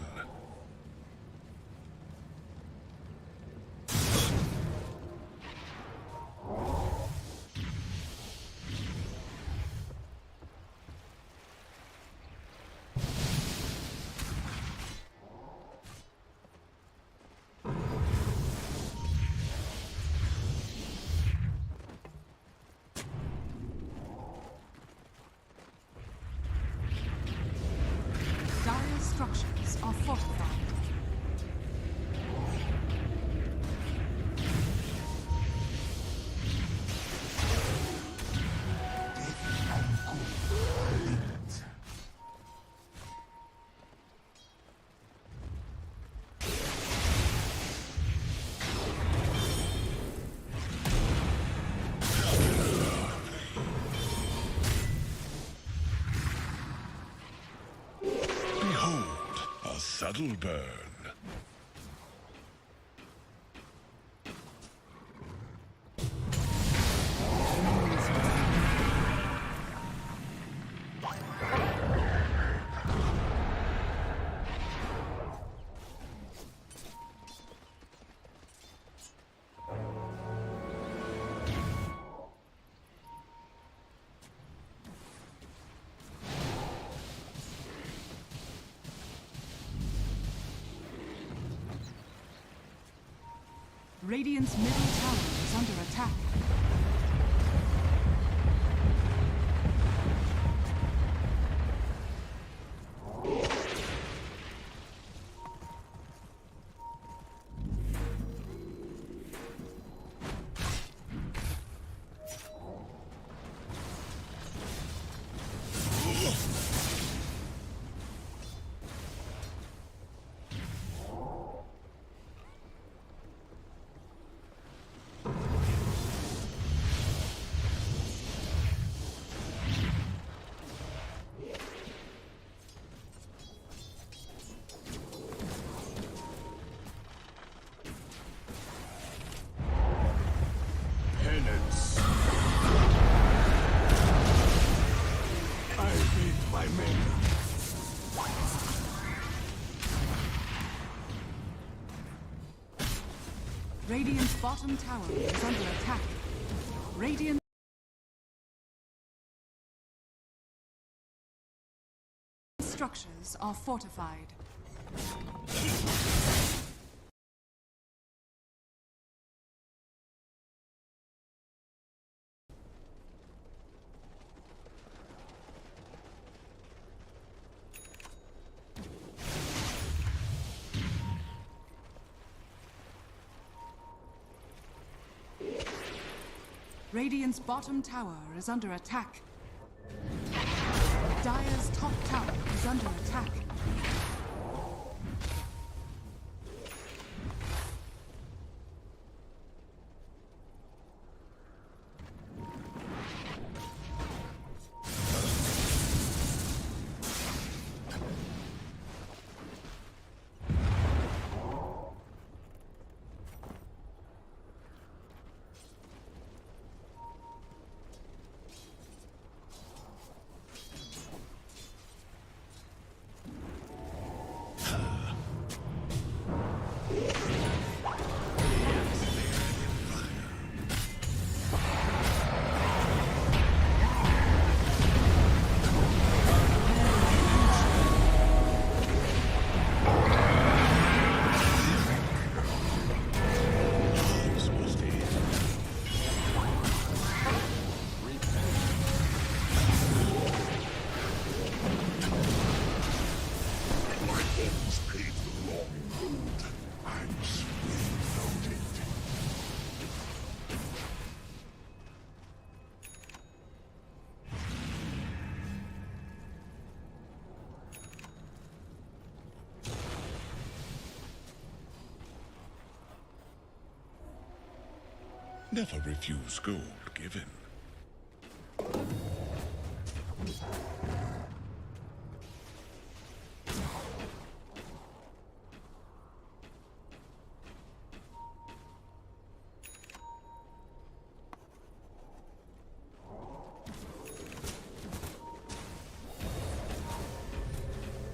Dire structures are fortified. It'll burn. Radiant's middle tower is under attack. Penance. I meet my maker. Radiant's bottom tower is under attack. Radiant structures are fortified. Radiant's bottom tower is under attack. Dire's top tower is under attack. Never refuse gold given.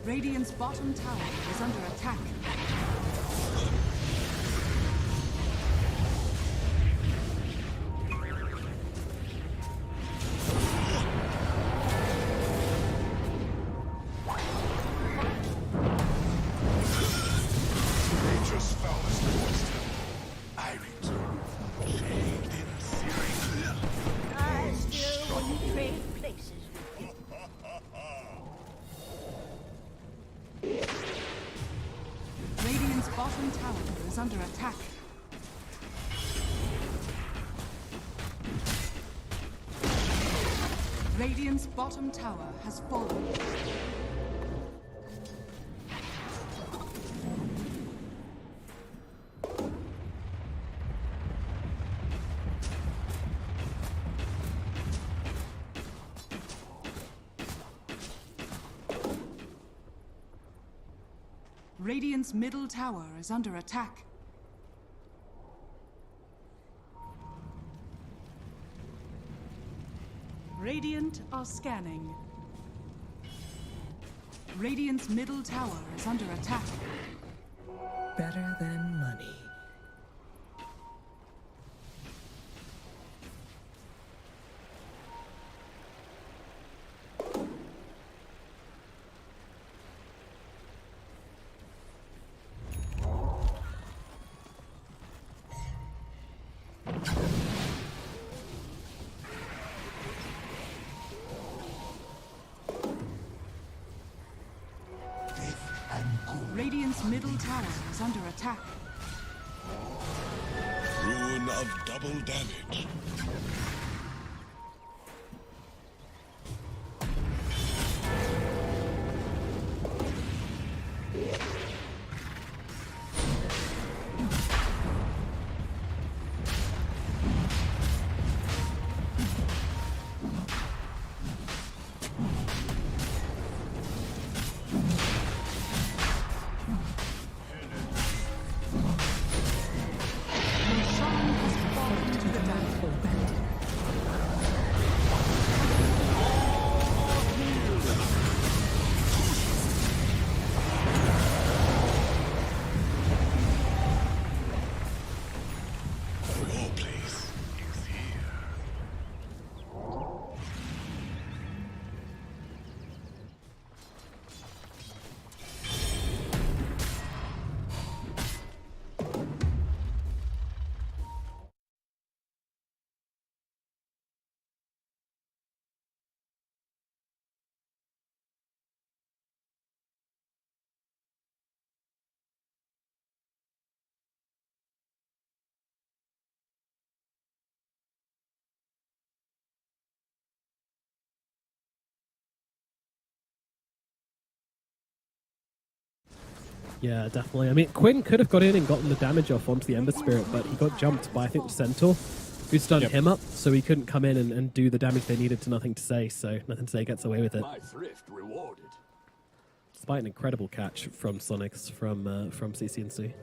Radiant's bottom tower is under attack. Nature's foulest poison. I return, shaved in Syria. I still want to trade places with you. Radiant's bottom tower is under attack. Radiant's bottom tower has fallen. Radiant's middle tower is under attack. Radiant are scanning. Radiant's middle tower is under attack. Better than money. Radiant's middle tower is under attack. Ruin of double damage. Your place is here. Yeah, definitely. I mean, Quinn could have got in and gotten the damage off onto the Ember Spirit, but he got jumped by, I think, the Centaur, who stunned him up, so he couldn't come in and do the damage they needed to Nothing to Say, so Nothing to Say gets away with it. My thrift rewarded. Despite an incredible catch from Sonics from CCNC.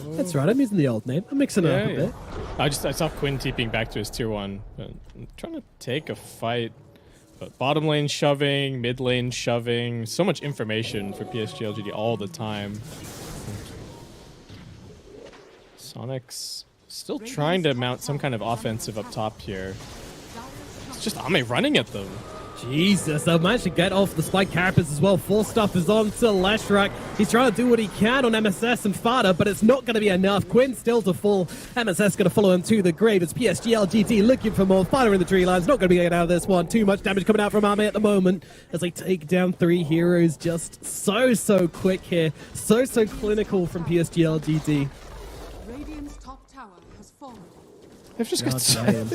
That's right, I'm using the old name. I'm mixing it up a bit. I saw Quinn TPing back to his tier 1. I'm trying to take a fight. But bottom lane shoving, mid lane shoving, so much information for PSG LGD all the time. Sonic's still trying to mount some kind of offensive up top here. It's just Ame running at them. Jesus, they've managed to get off the spike carapace as well. Full stuff is on to Leshrac. He's trying to do what he can on MSS and Fada, but it's not going to be enough. Quinn still to fall. MSS going to follow him to the grave. It's PSG LGT looking for more. Fada in the tree lines. Not going to be getting out of this one. Too much damage coming out from Ame at the moment as they take down 3 heroes. Just so quick here. So clinical from PSG LGT. Radiant's top tower has fallen. They've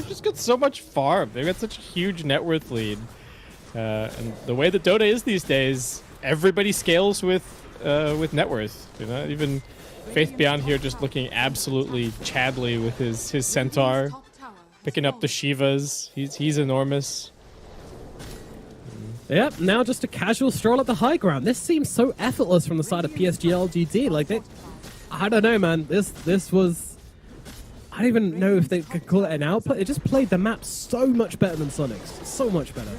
just got so much farm. They've got such a huge net worth lead. And the way that Dota is these days, everybody scales with net worth. You know, even Faith Beyond here just looking absolutely Chadley with his Centaur, picking up the Shivas. He's enormous. Yep, now just a casual stroll at the high ground. This seems so effortless from the side of PSG LGT. Like I don't know, man. This was. I don't even know if they could call it an output. It just played the map so much better than Sonic's. So much better.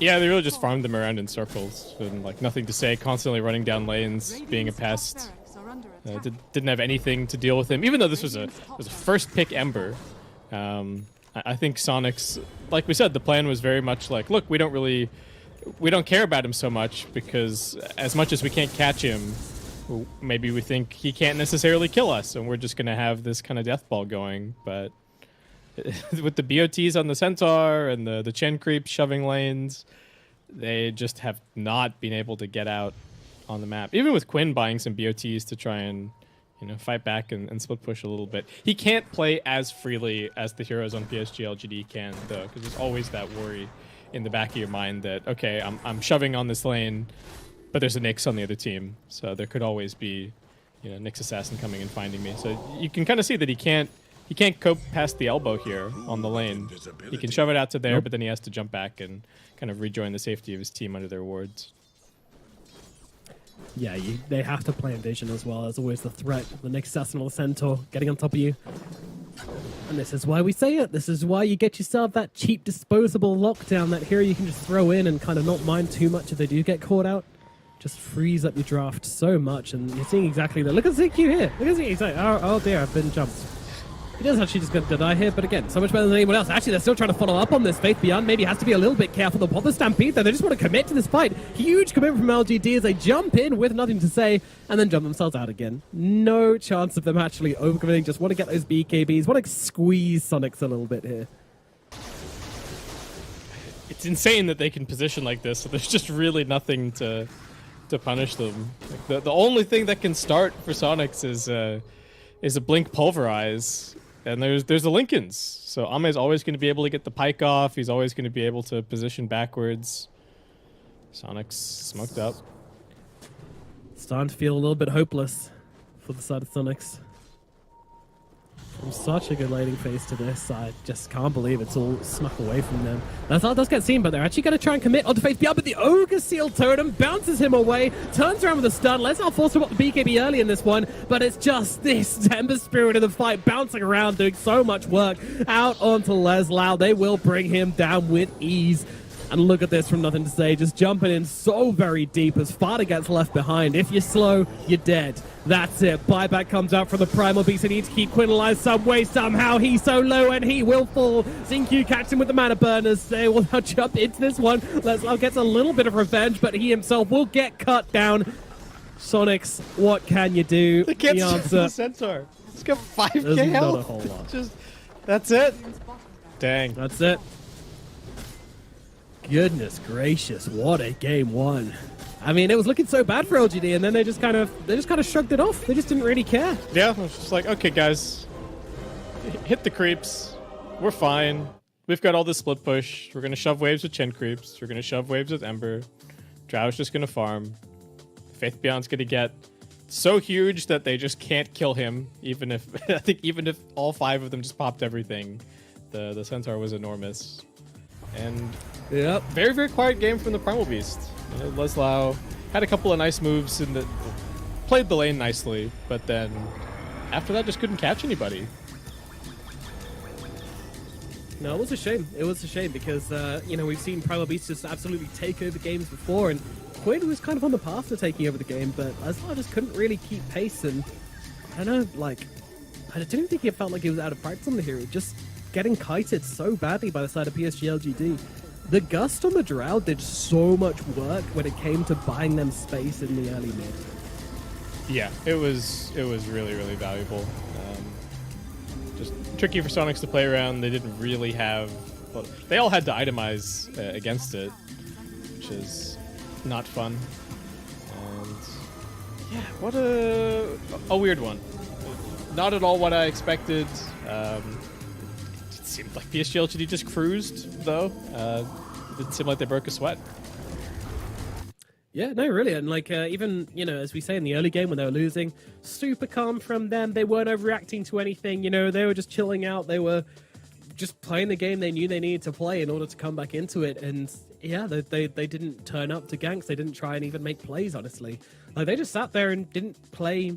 Yeah, they really just farmed them around in circles and like Nothing to Say, constantly running down lanes, being a pest. Didn't have anything to deal with him, even though this was a first pick Ember. I think Sonic's, like we said, the plan was very much like, look, we don't care about him so much because as much as we can't catch him, maybe we think he can't necessarily kill us, and we're just gonna have this kind of death ball going, but. With the BOTs on the Centaur and the Chen creep shoving lanes, they just have not been able to get out on the map. Even with Quinn buying some BOTs to try and fight back and split push a little bit. He can't play as freely as the heroes on PSG LGD can, though, because there's always that worry in the back of your mind that, okay, I'm shoving on this lane, but there's a Nyx on the other team, so there could always be Nyx Assassin coming and finding me. So you can kind of see that he can't cope past the elbow here on the lane. He can shove it out to there, but then he has to jump back and kind of rejoin the safety of his team under their wards. Yeah, they have to play Envision as well. There's always the threat, the next assassin or the centaur getting on top of you. And this is why we say it. This is why you get yourself that cheap disposable lockdown, that hero you can just throw in and kind of not mind too much if they do get caught out. Just frees up your draft so much, and you're seeing exactly that. Look at the CQ here. Look at the exactly. Oh dear, I've been jumped. He does actually just get to die here, but again, so much better than anyone else. Actually, they're still trying to follow up on this. Faith Beyond maybe has to be a little bit careful. They'll pop the Stampede, though. They just want to commit to this fight. Huge commitment from LGD as they jump in with nothing to say and then jump themselves out again. No chance of them actually overcommitting. Just want to get those BKBs. Want to squeeze Sonics a little bit here. It's insane that they can position like this, so there's just really nothing to punish them. Like the only thing that can start for Sonics is a Blink Pulverize. And there's the Lincolns. So Ame's always going to be able to get the pike off. He's always going to be able to position backwards. Sonic's smoked up. Starting to feel a little bit hopeless for the side of Sonics. From such a good laning phase to this side, just can't believe it's all snuck away from them. That's how it does get seen, but they're actually going to try and commit onto Faith Beyond, but the Ogre Seal Totem bounces him away, turns around with a stun. Let's not force him up the BKB early in this one, but it's just this Ember Spirit in the fight, bouncing around, doing so much work out onto Leslau. They will bring him down with ease. And look at this from Nothing to Say, just jumping in so very deep as Fada gets left behind. If you're slow, you're dead. That's it. Buyback comes out from the Primal Beast. They need to keep Quinn alive some way, somehow. He's so low and he will fall. Xingqiu catches him with the Mana Burners. They will now jump into this one. Leslau gets a little bit of revenge, but he himself will get cut down. Sonics, what can you do? The answer. The Centaur. He's got 5k There's health. not a whole lot. That's it. Dang. That's it. Goodness gracious, what a game one. I mean, it was looking so bad for LGD, and then they just kind of shrugged it off. They just didn't really care. Yeah, it was just like, okay, guys, hit the creeps. We're fine. We've got all this split push. We're gonna shove waves with Chen creeps. We're gonna shove waves with Ember. Drow's just gonna farm. Faith Beyond's gonna get so huge that they just can't kill him. Even if I think even if all 5 of them just popped everything, the Centaur was enormous. And yep, very, very quiet game from the Primal Beast. Leslau had a couple of nice moves and played the lane nicely, but then after that just couldn't catch anybody. No, it was a shame. It was a shame because, we've seen Primal Beast just absolutely take over games before, and Quinn was kind of on the path to taking over the game, but Leslau just couldn't really keep pace, and I don't know, I didn't think it felt like he was out of practice on the hero, just getting kited so badly by the side of PSG LGD. The Gust on the Drow did so much work when it came to buying them space in the early mid. Yeah, it was really, really valuable. Just tricky for Sonics to play around. They didn't really have... Well, they all had to itemize against it, which is not fun. And yeah, what a weird one. Not at all what I expected. It seemed like PSG LGD just cruised, though. It didn't seem like they broke a sweat. Yeah, no, really. And even, as we say in the early game when they were losing, super calm from them. They weren't overreacting to anything. They were just chilling out. They were just playing the game they knew they needed to play in order to come back into it. And yeah, they didn't turn up to ganks. They didn't try and even make plays, honestly. They just sat there and didn't play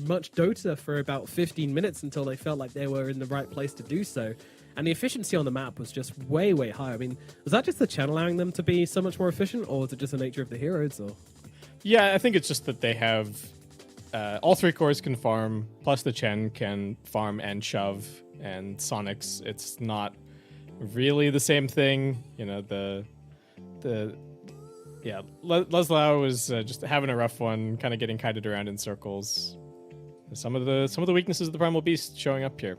much Dota for about 15 minutes until they felt like they were in the right place to do so. And the efficiency on the map was just way, way higher. I mean, was that just the Chen allowing them to be so much more efficient, or was it just the nature of the heroes? Or yeah, I think it's just that they have all 3 cores can farm, plus the Chen can farm and shove, and Sonics, it's not really the same thing. Leslau was just having a rough one, kind of getting kited around in circles. Some of the weaknesses of the Primal Beast showing up here.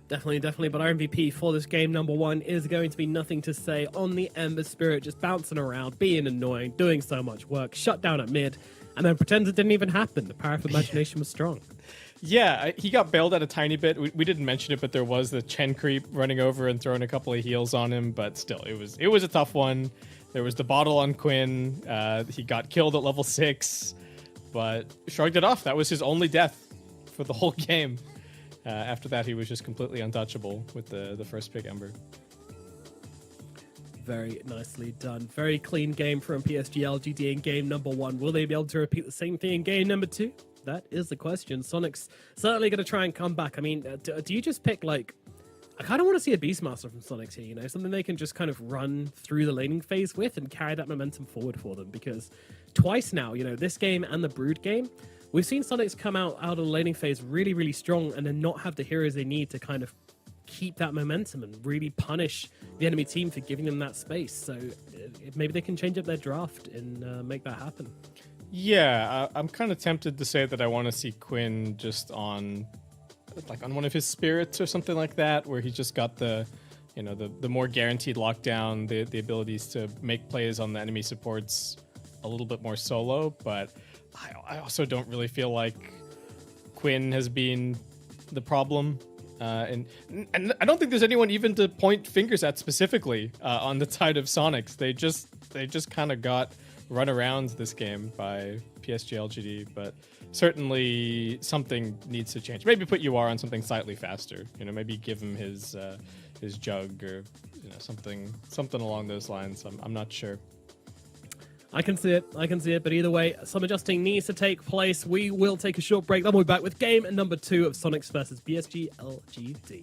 Definitely, but our MVP for this game, number 1, is going to be Nothing to Say on the Ember Spirit, just bouncing around, being annoying, doing so much work, shut down at mid, and then pretends it didn't even happen. The power of imagination was strong. Yeah, he got bailed out a tiny bit. We didn't mention it, but there was the Chen creep running over and throwing a couple of heals on him, but still, it was a tough one. There was the bottle on Quinn. He got killed at level 6, but shrugged it off. That was his only death for the whole game. After that, he was just completely untouchable with the first pick Ember. Very nicely done. Very clean game from PSG LGD in game number 1. Will they be able to repeat the same thing in game number 2? That is the question. Sonic's certainly going to try and come back. I mean, do you just pick, like... I kind of want to see a Beastmaster from Sonic here, you know? Something they can just kind of run through the laning phase with and carry that momentum forward for them. Because twice now, you know, this game and the Brood game, we've seen Sonics come out of the laning phase really, really strong and then not have the heroes they need to kind of keep that momentum and really punish the enemy team for giving them that space. So maybe they can change up their draft and make that happen. Yeah, I'm kind of tempted to say that I want to see Quinn just on one of his spirits or something like that, where he's just got the, you know, the more guaranteed lockdown, the abilities to make plays on the enemy supports a little bit more solo. But I also don't really feel like Quinn has been the problem. And I don't think there's anyone even to point fingers at specifically on the side of Sonics. They just kind of got run around this game by PSG LGD, but certainly something needs to change. Maybe put UR on something slightly faster. You know, maybe give him his jug or, you know, something along those lines. I'm not sure. I can see it, but either way, some adjusting needs to take place. We will take a short break, then we'll be back with game number 2 of Sonics versus PSG LGD.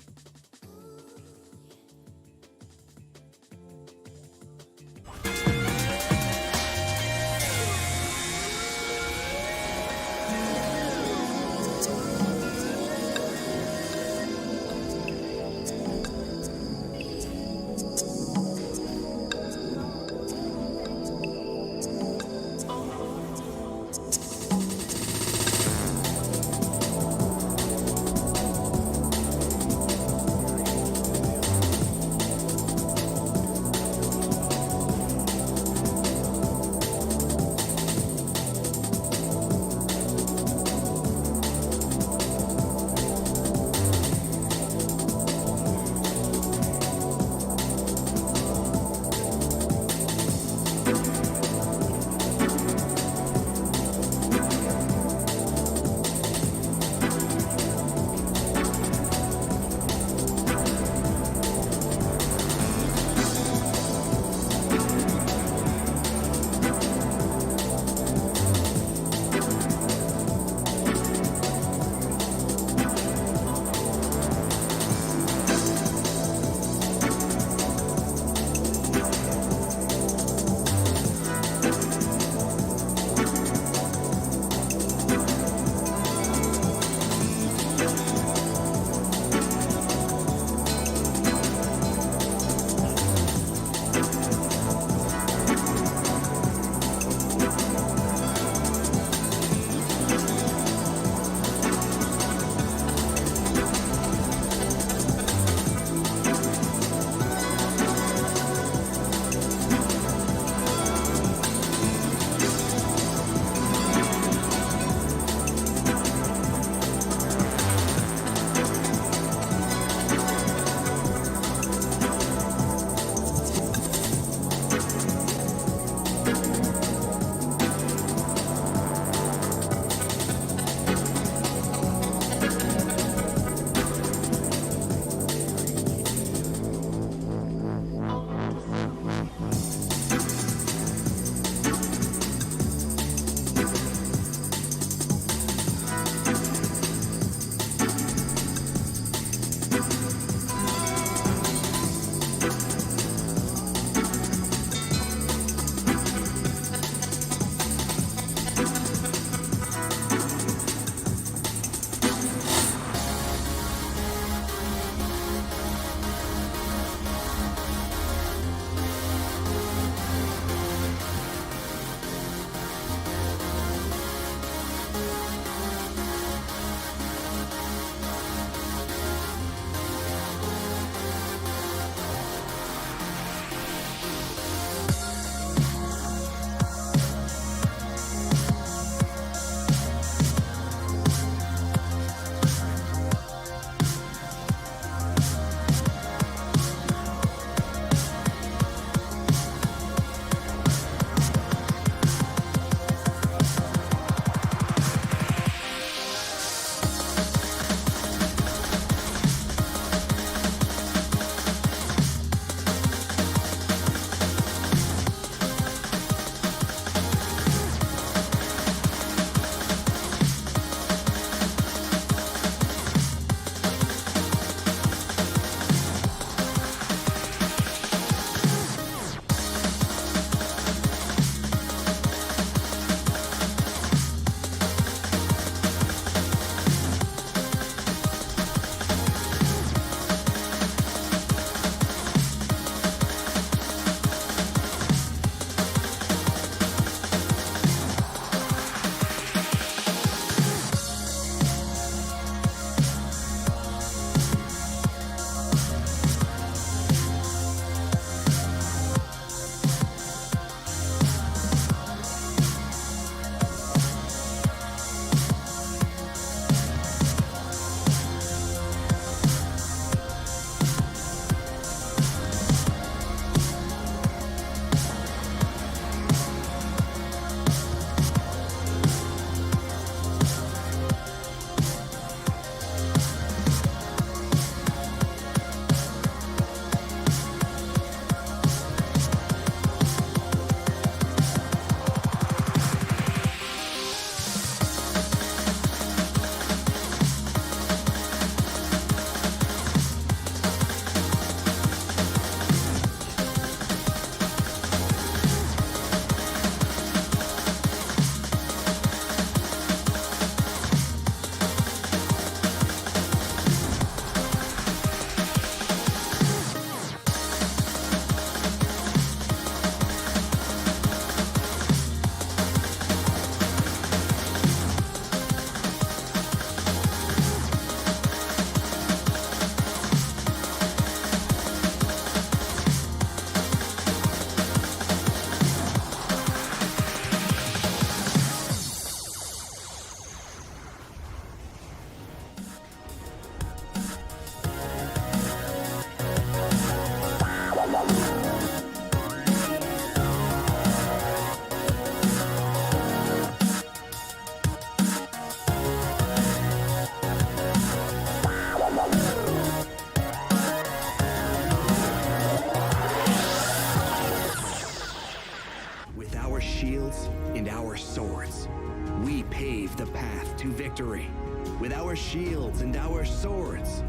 shields and our swords,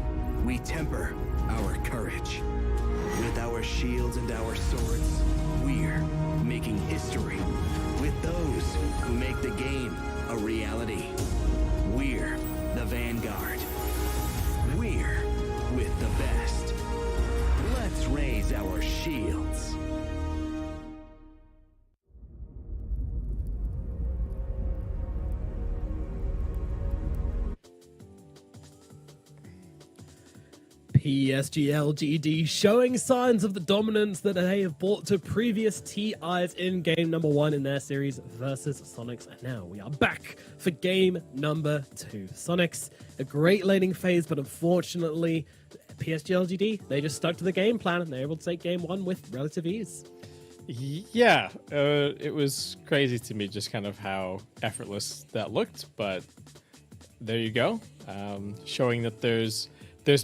we temper our courage. With our shields and our swords, we're making history. With those who make the game a reality, we're the vanguard. We're with the best. Let's raise our shields. PSGL GD showing signs of the dominance that they have brought to previous TIs in game number 1 in their series versus Sonics. And now we are back for game number 2. Sonics, a great laning phase, but unfortunately, PSGL GD, they just stuck to the game plan and they're able to take game 1 with relative ease. Yeah, it was crazy to me just kind of how effortless that looked, but there you go. Showing that there's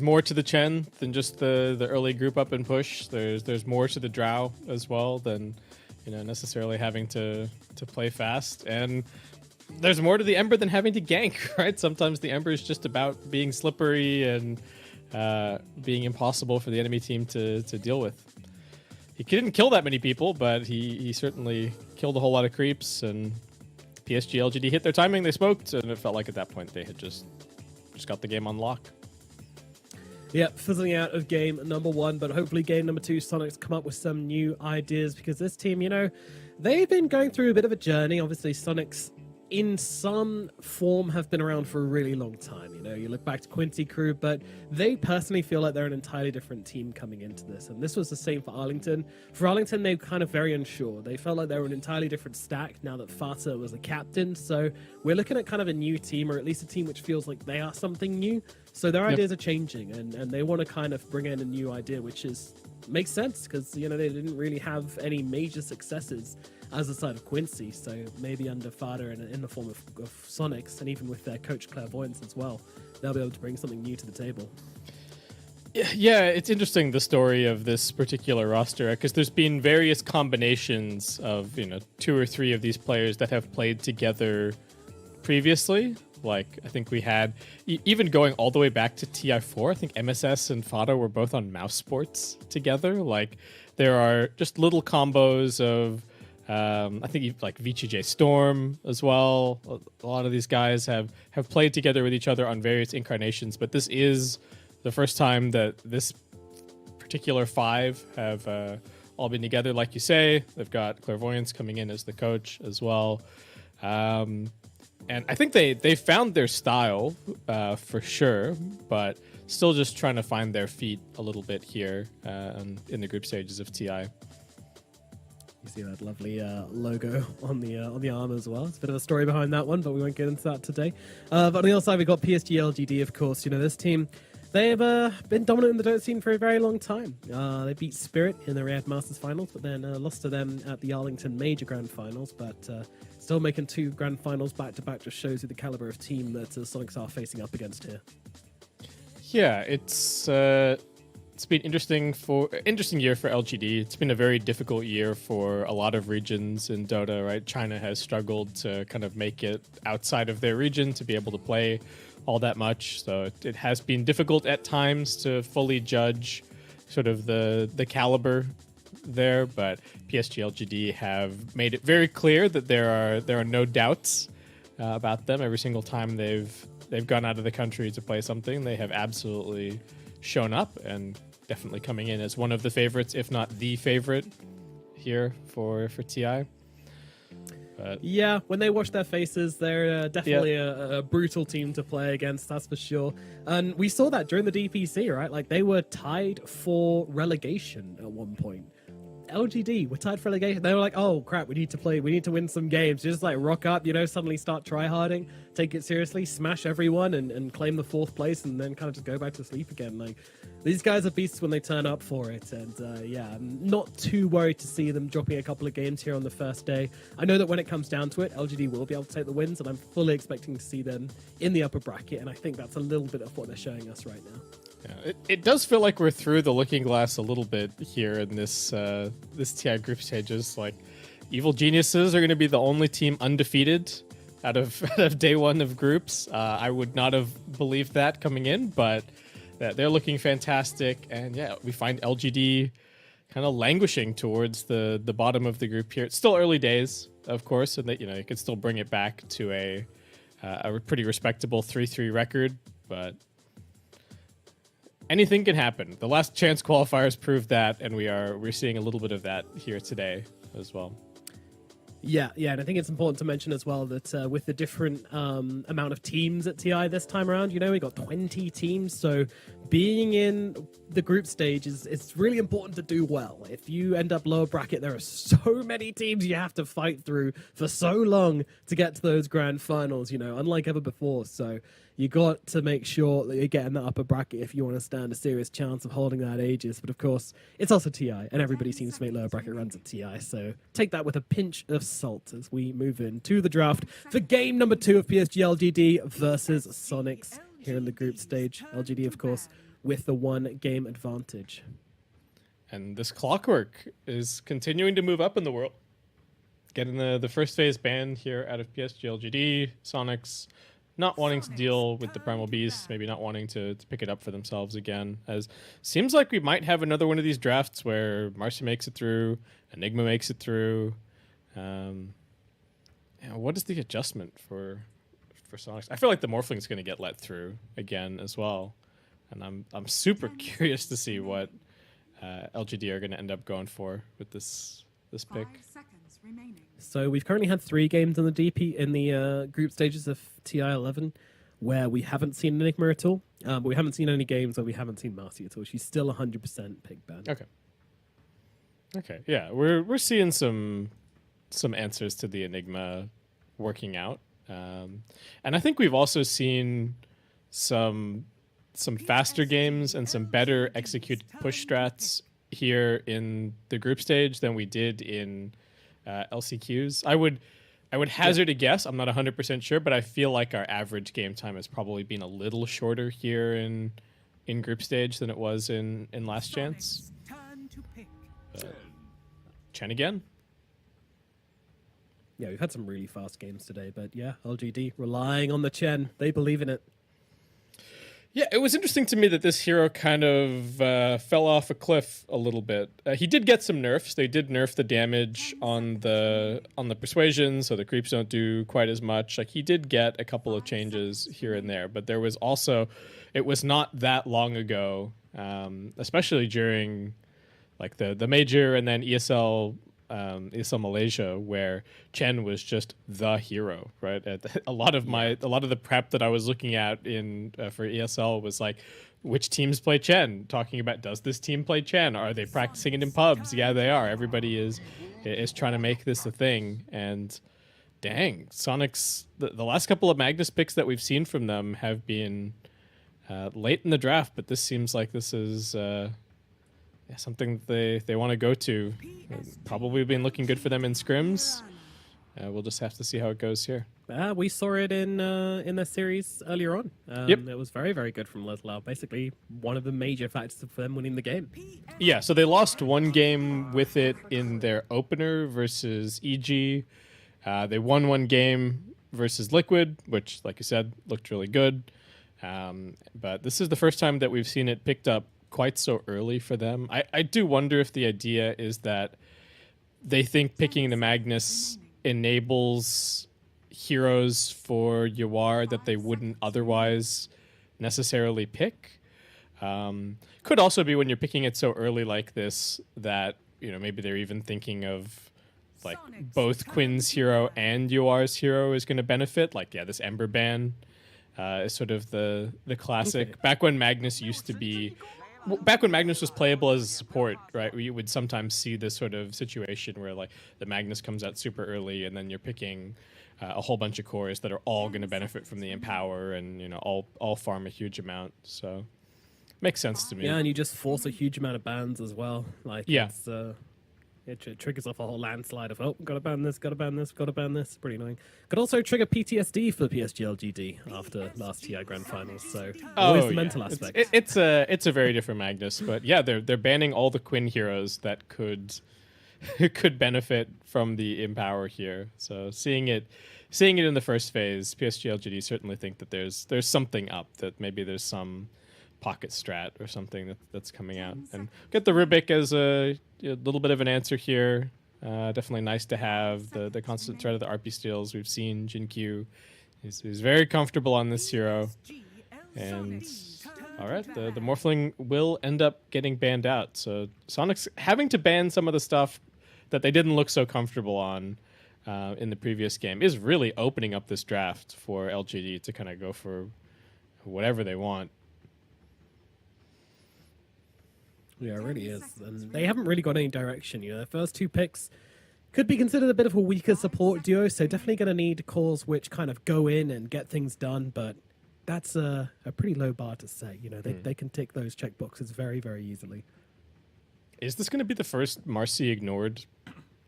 more to the Chen than just the early group up and push. There's more to the Drow as well than necessarily having to play fast, and there's more to the Ember than having to gank. Right? Sometimes the Ember is just about being slippery and being impossible for the enemy team to deal with. He didn't kill that many people, but he certainly killed a whole lot of creeps. And PSG LGD hit their timing. They smoked, and it felt like at that point they had just got the game on lock. Yeah, fizzling out of game number 1, but hopefully game number 2, Sonics come up with some new ideas, because this team, they've been going through a bit of a journey. Obviously, Sonics, in some form, have been around for a really long time. You look back to Quincy Crew, but they personally feel like they're an entirely different team coming into this. And this was the same for Arlington. For Arlington, they were kind of very unsure. They felt like they were an entirely different stack now that Fata was the captain. So we're looking at kind of a new team, or at least a team which feels like they are something new. So their ideas are changing, and they want to kind of bring in a new idea, which makes sense, because they didn't really have any major successes as a side of Quincy. So maybe under Fada and in the form of Sonics, and even with their coach Clairvoyance as well, they'll be able to bring something new to the table. Yeah, it's interesting, the story of this particular roster, because there's been various combinations of 2 or 3 of these players that have played together previously. Like, I think we had, even going all the way back to TI4, I think MSS and Fada were both on Mouse Sports together. Like, there are just little combos of, I think like VCJ Storm as well. A lot of these guys have played together with each other on various incarnations, but this is the first time that this particular 5 have all been together. Like you say, they've got Clairvoyance coming in as the coach as well. And I think they found their style for sure, but still just trying to find their feet a little bit here in the group stages of TI. You see that lovely logo on the arm as well. It's a bit of a story behind that one, but we won't get into that today. But on the other side, we've got PSG LGD, of course. This team, they've been dominant in the Dota scene for a very long time. They beat Spirit in the Red Masters Finals, but then lost to them at the Arlington Major Grand Finals, but still making 2 Grand Finals back-to-back just shows you the caliber of team that Sonics are facing up against here. Yeah, it's been interesting year for LGD. It's been a very difficult year for a lot of regions in Dota, right? China has struggled to kind of make it outside of their region to be able to play all that much. So it has been difficult at times to fully judge sort of the caliber there, but PSG LGD have made it very clear that there are no doubts about them. Every single time they've gone out of the country to play something, they have absolutely shown up, and definitely coming in as one of the favorites, if not the favorite here for TI. But yeah, when they wash their faces, they're definitely a brutal team to play against, that's for sure. And we saw that during the DPC, right? Like, they were tied for relegation at one point. LGD were tied for relegation. They were like, oh crap, we need to win some games. Just like rock up, suddenly start try-harding, take it seriously, smash everyone and claim the 4th place, and then kind of just go back to sleep again. Like, these guys are beasts when they turn up for it. And I'm not too worried to see them dropping a couple of games here on the first day. I know that when it comes down to it, LGD will be able to take the wins, and I'm fully expecting to see them in the upper bracket, and I think that's a little bit of what they're showing us right now. Yeah, it does feel like we're through the looking glass a little bit here in this TI group stages. Like, Evil Geniuses are going to be the only team undefeated out of out of day one of groups. I would not have believed that coming in, but they're looking fantastic. And yeah, we find LGD kind of languishing towards the bottom of the group here. It's still early days, of course, and that you could still bring it back to a pretty respectable 3-3 record, but anything can happen. The last chance qualifiers proved that, and we're seeing a little bit of that here today as well. Yeah, and I think it's important to mention as well that with the different amount of teams at TI this time around, we got 20 teams, so being in the group stage it's really important to do well. If you end up lower bracket, there are so many teams you have to fight through for so long to get to those grand finals, unlike ever before. So you got to make sure that you're getting that upper bracket if you want to stand a serious chance of holding that Aegis. But of course, it's also TI, and everybody seems to make lower bracket runs at TI. So take that with a pinch of salt as we move into the draft for game number 2 of PSG LGD versus Sonics here in the group stage. LGD, of course, with the 1 game advantage. And this clockwork is continuing to move up in the world. Getting the first phase ban here out of PSG LGD, Sonics not wanting to deal with the Primal Beast, maybe not wanting to pick it up for themselves again. As seems like we might have another one of these drafts where Marcia makes it through, Enigma makes it through. What is the adjustment for Sonics? I feel like the Morphling's going to get let through again as well, and I'm super curious to see what LGD are going to end up going for with this pick. So we've currently had 3 games in the DP in the group stages of TI-11 where we haven't seen Enigma at all. But we haven't seen any games where we haven't seen Marcy at all. She's still 100% pick ban. Okay. Yeah, we're seeing some answers to the Enigma working out, and I think we've also seen some faster games and some better executed push strats here in the group stage than we did in LCQs. I would hazard a guess. I'm not 100% sure, but I feel like our average game time has probably been a little shorter here in group stage than it was in last chance. Chen again. Yeah, we've had some really fast games today, but yeah, LGD relying on the Chen. They believe in it. Yeah, it was interesting to me that this hero kind of fell off a cliff a little bit. He did get some nerfs. They did nerf the damage on the persuasion, so the creeps don't do quite as much. Like, he did get a couple of changes here and there, but there was also, it was not that long ago, especially during like the major and then ESL Malaysia, where Chen was just the hero, right? A lot of the prep that I was looking at in for ESL was like, which teams play Chen? Talking about, does this team play Chen? Are they practicing it in pubs? Yeah, they are. Everybody is trying to make this a thing. And dang, Sonics, the last couple of Magnus picks that we've seen from them have been late in the draft, but this seems like this is something they want to go to. Probably been looking good for them in scrims. We'll just have to see how it goes here. We saw it in the series earlier on. Yep. It was very, very good from Leslau. Basically, one of the major factors for them winning the game. Yeah, so they lost one game with it in their opener versus EG. They won one game versus Liquid, which, like you said, looked really good. But this is the first time that we've seen it picked up quite so early for them. I do wonder if the idea is that they think picking the Magnus enables heroes for Yawar that they wouldn't otherwise necessarily pick. Could also be when you're picking it so early like this that, maybe they're even thinking of like both Quinn's hero and Yawar's hero is going to benefit. Like, yeah, this Ember ban is sort of the classic. Okay. Back when Magnus used to be... Back when Magnus was playable as a support, right, we would sometimes see this sort of situation where like the Magnus comes out super early and then you're picking a whole bunch of cores that are all going to benefit from the Empower and, all farm a huge amount. So makes sense to me. Yeah, and you just force a huge amount of bans as well. Like, yeah. It triggers off a whole landslide of, gotta ban this, gotta ban this, gotta ban this. Pretty annoying. Could also trigger PTSD for PSG LGD after last TI Grand Finals, so always the mental aspect. It's a very different Magnus, but yeah, they're banning all the Quinn heroes that could benefit from the Empower here. So seeing it seeing it in the first phase, PSG LGD certainly think that there's something up, that maybe there's some pocket strat or something that's coming out. And get the Rubik as a little bit of an answer here. Definitely nice to have the constant threat of the RP steals. We've seen Jin-Q. He's very comfortable on this hero. And all right, the Morphling will end up getting banned out. So Sonic's having to ban some of the stuff that they didn't look so comfortable on in the previous game is really opening up this draft for LGD to kind of go for whatever they want. Yeah, it really is. And they haven't really got any direction. You know, their first 2 picks could be considered a bit of a weaker support duo, so definitely going to need cores which kind of go in and get things done, but that's a pretty low bar to set. You know, they can tick those checkboxes very, very easily. Is this going to be the first Marcy ignored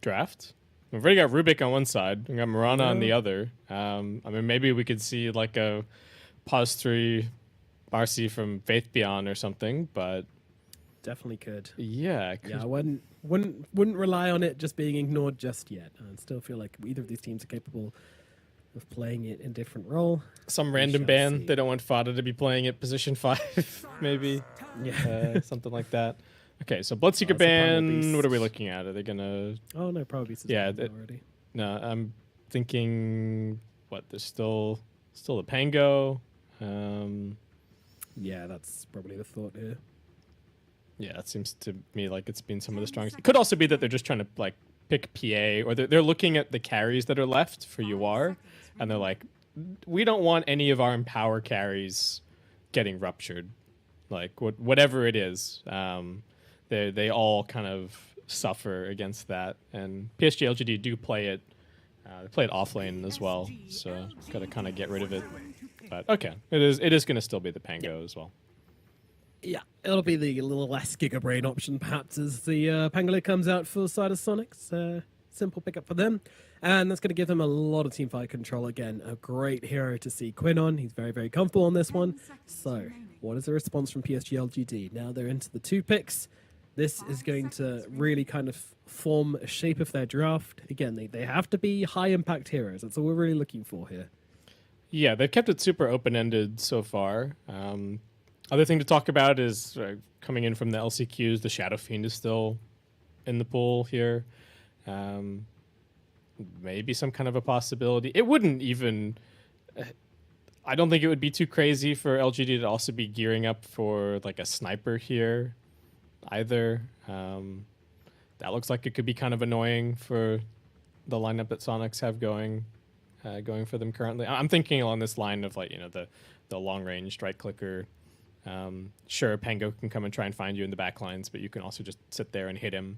draft? We've already got Rubik on one side, we got Mirana on the other. I mean, maybe we could see like a pause 3 Marcy from Faith Beyond or something, but Definitely could. Yeah, I wouldn't rely on it just being ignored just yet. I still feel like either of these teams are capable of playing it in different role. Some random ban. They don't want Fada to be playing at position 5, maybe. Yeah, something like that. Okay, so Bloodseeker ban. What are we looking at? Are they gonna? Oh no, probably. Already. No, I'm thinking. What? There's still the Pango. Yeah, that's probably the thought here. Yeah, it seems to me like it's been some of the strongest. It could also be that they're just trying to like pick PA, or they're looking at the carries that are left for UR, and they're like, we don't want any of our Empower carries getting ruptured, like whatever it is. They all kind of suffer against that, and PSG LGD do play it. They play it off lane as well, so got to kind of get rid of it. But okay, it is going to still be the Pango as well. Yeah, it'll be the little less Giga Brain option perhaps as the Pangolin comes out for side of Sonics. Simple pickup for them. And that's going to give them a lot of teamfight control again. A great hero to see Quinn on. He's very, very comfortable on this one. So, what is the response from PSG LGD? Now they're into the 2 picks. This is going to really kind of form a shape of their draft. Again, they have to be high-impact heroes. That's all we're really looking for here. Yeah, they've kept it super open-ended so far. Other thing to talk about is coming in from the LCQs, the Shadow Fiend is still in the pool here. Maybe some kind of a possibility. It wouldn't even... I don't think it would be too crazy for LGD to also be gearing up for like a sniper here either. That looks like it could be kind of annoying for the lineup that Sonics have going for them currently. I'm thinking along this line of like, you know, the long-ranged right-clicker. Sure, Pango can come and try and find you in the back lines, but you can also just sit there and hit him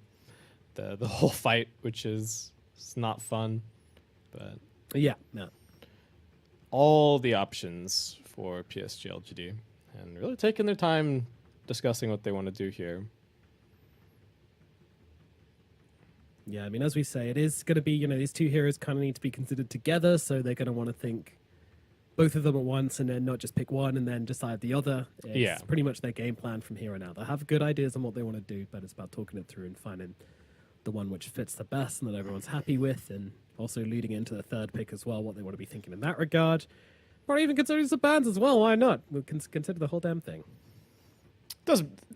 the whole fight, which is not fun. But yeah, no. All the options for PSG LGD, and really taking their time discussing what they want to do here. Yeah, I mean, as we say, it is going to be, you know, these 2 heroes kind of need to be considered together, so they're going to want to think both of them at once and then not just pick one and then decide the other. It's pretty much their game plan from here on out. They have good ideas on what they want to do, but it's about talking it through and finding the one which fits the best and that everyone's happy with, and also leading into the 3rd pick as well, what they want to be thinking in that regard. Or even considering some bans as well, why not? We'll consider the whole damn thing.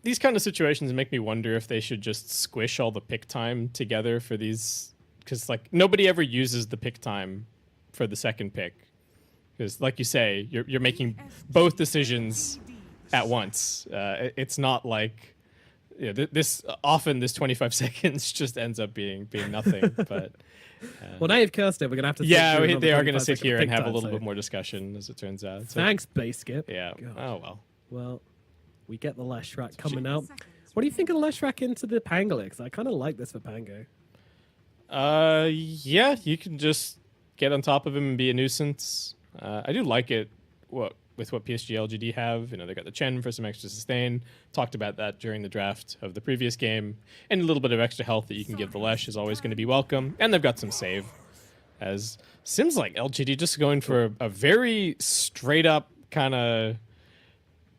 These kind of situations make me wonder if they should just squish all the pick time together for these, because like nobody ever uses the pick time for the 2nd pick. Because, like you say, you're making both decisions at once. It's not like this 25 seconds just ends up being nothing. But well, now you've cursed it. We're gonna have to. Yeah, they are gonna sit here and have a little bit more discussion, as it turns out. So, thanks, Base Skip. Yeah. God. Oh well. Well, we get the Leshrac coming out. What do you think of the Leshrac into the Pangolin? I kind of like this for Pango. Yeah, you can just get on top of him and be a nuisance. I do like it with what PSG LGD have. You know, they got the Chen for some extra sustain. Talked about that during the draft of the previous game. And a little bit of extra health that you can give the Lesh is always going to be welcome. And they've got some save. As seems like LGD just going for a very straight up kind of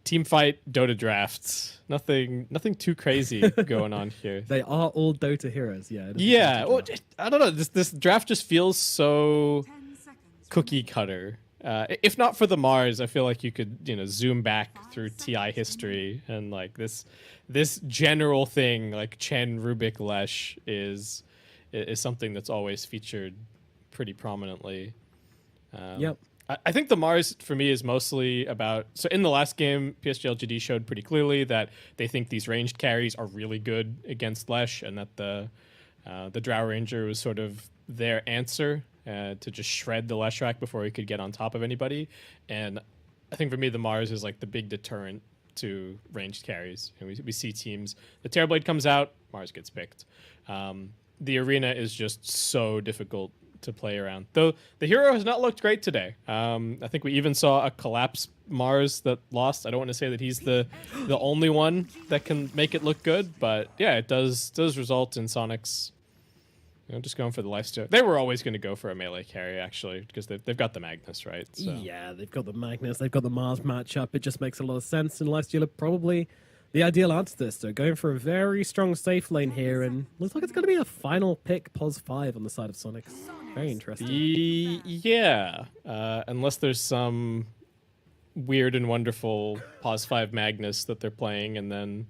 team fight Dota draft. Nothing too crazy going on here. They are all Dota heroes, yeah. Yeah, well, I don't know. This draft just feels so cookie cutter. If not for the Mars, I feel like you could, zoom back through TI history and like this general thing, like Chen, Rubik, Lesh is something that's always featured pretty prominently. Yep. I think the Mars for me is mostly about. So in the last game, PSG LGD showed pretty clearly that they think these ranged carries are really good against Lesh, and that the Drow Ranger was sort of their answer to just shred the Leshrac before he could get on top of anybody. And I think for me, the Mars is like the big deterrent to ranged carries. And we see teams, the Terrorblade comes out, Mars gets picked. The arena is just so difficult to play around. Though the hero has not looked great today. I think we even saw a collapse Mars that lost. I don't want to say that he's the only one that can make it look good, but yeah, it does result in Sonic's just going for the lifesteal. They were always going to go for a melee carry, actually, because they've got the Magnus, right? So. Yeah, they've got the Magnus, they've got the Mars matchup. It just makes a lot of sense, and lifesteal are probably the ideal answer to this. So going for a very strong safe lane here, and looks like it's going to be a final pick pos 5 on the side of Sonic. Very interesting. Yeah, unless there's some weird and wonderful pos 5 Magnus that they're playing, and then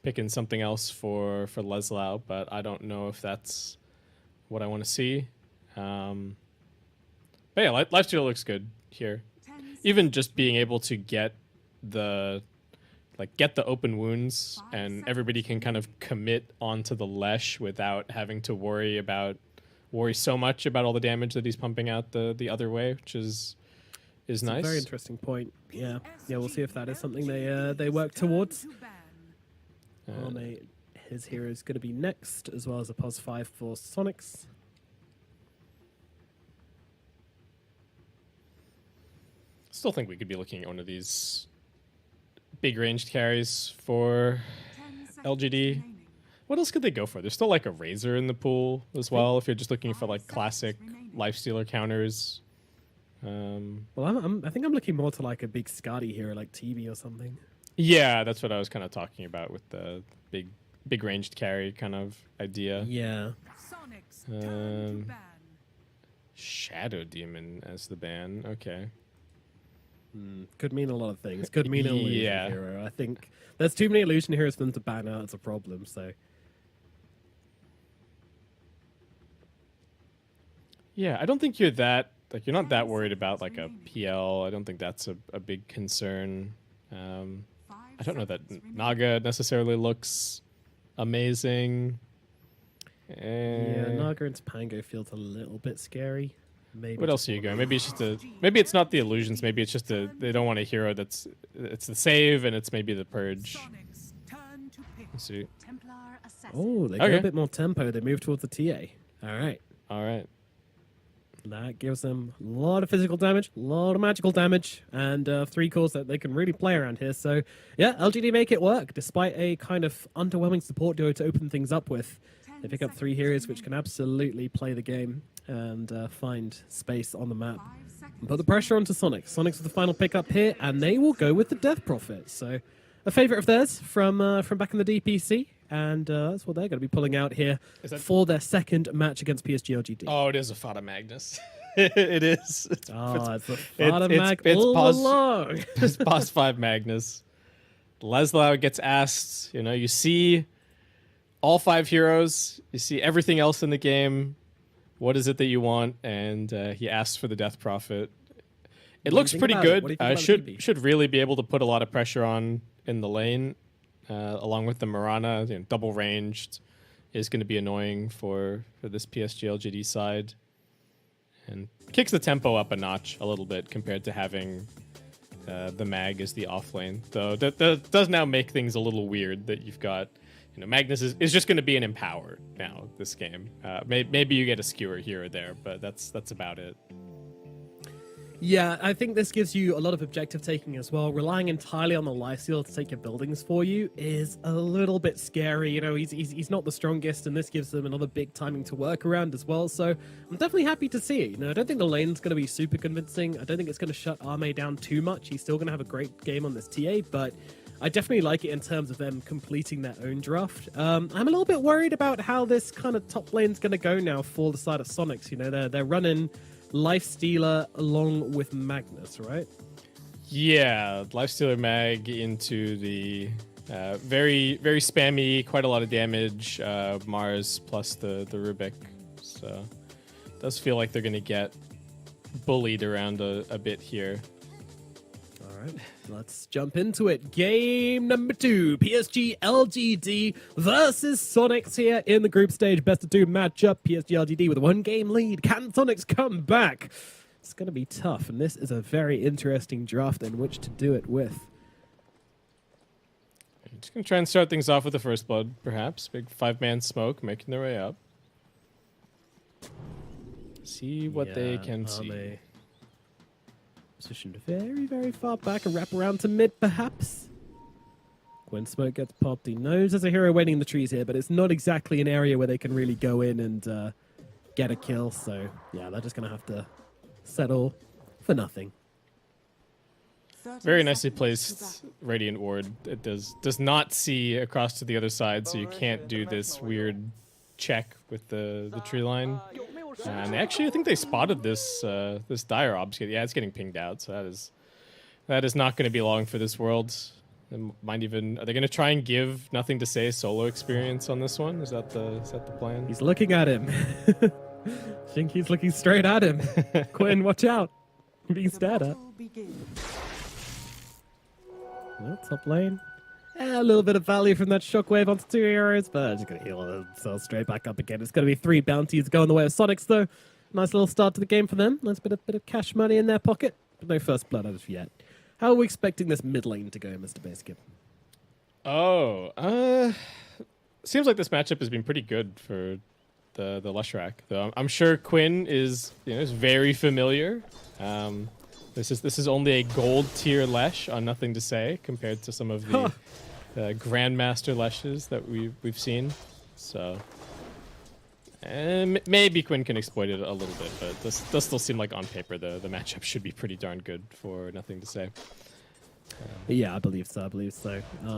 picking something else for Leslau, but I don't know if that's what I want to see. But yeah, lifesteal looks good here. Even just being able to get the open wounds, and everybody can kind of commit onto the Lesh without having to worry so much about all the damage that he's pumping out the other way, which is nice. A very interesting point. Yeah, we'll see if that is something they work towards. His hero is going to be next, as well as a pos 5 for Sonics. Still think we could be looking at one of these big ranged carries for LGD. What else could they go for? There's still like a Razor in the pool as well, if you're just looking for like classic lifestealer counters. Well, I think I'm looking more to like a big Skadi hero, like TV or something. Yeah, that's what I was kind of talking about with the big ranged carry kind of idea. Yeah. Shadow Demon as the ban. Okay. Could mean a lot of things. Could mean an illusion hero. I think there's too many illusion heroes for them to ban out. It's a problem. So. Yeah, I don't think you're not that worried about like a PL. I don't think that's a big concern. I don't know that Naga necessarily looks amazing. Yeah, Naga and Pango feels a little bit scary. Maybe. What else are you going? Maybe it's not the illusions. Maybe it's just they don't want a hero it's the save, and it's maybe the purge. Let's see. Oh, they go a bit more tempo. They move towards the TA. All right. That gives them a lot of physical damage, a lot of magical damage, and 3 cores that they can really play around here. So, yeah, LGD make it work, despite a kind of underwhelming support duo to open things up with. They pick up 3 heroes which can absolutely play the game and find space on the map. And put the pressure onto Sonic. Sonic's with the final pickup here, and they will go with the Death Prophet. So, a favorite of theirs from back in the DPC. And that's what they're going to be pulling out here for their second match against PSG LGD. Oh, it is a Fata Magnus. It is. It's a Fata Mag all along. It's pos 5 Magnus. Leslau gets asked, you see all 5 heroes, you see everything else in the game. What is it that you want? And he asks for the Death Prophet. It looks pretty good. Should really be able to put a lot of pressure on in the lane. Along with the Marana, double ranged is going to be annoying for this PSG LGD side, and kicks the tempo up a notch a little bit compared to having the Mag as the off lane. Though that does now make things a little weird that you've got, Magnus is just going to be an empower now this game. Maybe you get a skewer here or there, but that's about it. Yeah, I think this gives you a lot of objective taking as well. Relying entirely on the lifesteal to take your buildings for you is a little bit scary. He's not the strongest, and this gives them another big timing to work around as well. So I'm definitely happy to see it. I don't think the lane's going to be super convincing. I don't think it's going to shut Arme down too much. He's still going to have a great game on this TA, but I definitely like it in terms of them completing their own draft. I'm a little bit worried about how this kind of top lane's going to go now for the side of Sonics. They're running Lifestealer along with Magnus, right? Yeah, Lifestealer Mag into the very spammy, quite a lot of damage. Mars plus the Rubik, so it does feel like they're gonna get bullied around a bit here. All right, let's jump into it. Game number 2, PSG LGD versus Sonics here in the group stage. Best of 2 matchup. PSG LGD with a 1-game lead. Can Sonics come back? It's going to be tough, and this is a very interesting draft in which to do it with. I'm just going to try and start things off with the first blood, perhaps. Big 5-man smoke making their way up. See what they can see. Positioned very, very far back and wrap around to mid, perhaps. When smoke gets popped, he knows there's a hero waiting in the trees here, but it's not exactly an area where they can really go in and get a kill. So, yeah, they're just going to have to settle for nothing. Very nicely placed Radiant Ward. It does not see across to the other side, so you can't do this weird check with the tree line. And actually, I think they spotted this this dire obs. Yeah, it's getting pinged out, so that is not going to be long for this world. They might even, are they going to try and give Nothing to Say solo experience on this one? Is that the plan? He's looking at him. I think he's looking straight at him. Quinn, watch out. You're being stared at. Well, top lane. A little bit of value from that shockwave onto 2 heroes, but just going to heal themselves straight back up again. It's going to be 3 bounties going the way of Sonics, though. Nice little start to the game for them. Nice bit of cash money in their pocket, but no first blood as of yet. How are we expecting this mid lane to go, Mr. Baseskip? Seems like this matchup has been pretty good for the Leshrac, though. I'm sure Quinn is very familiar. This is only a gold tier Lesh on Nothing to Say compared to some of the Grandmaster Leshes that we've seen. So maybe Quinn can exploit it a little bit, but this does still seem like on paper the matchup should be pretty darn good for Nothing to Say. Yeah, I believe so.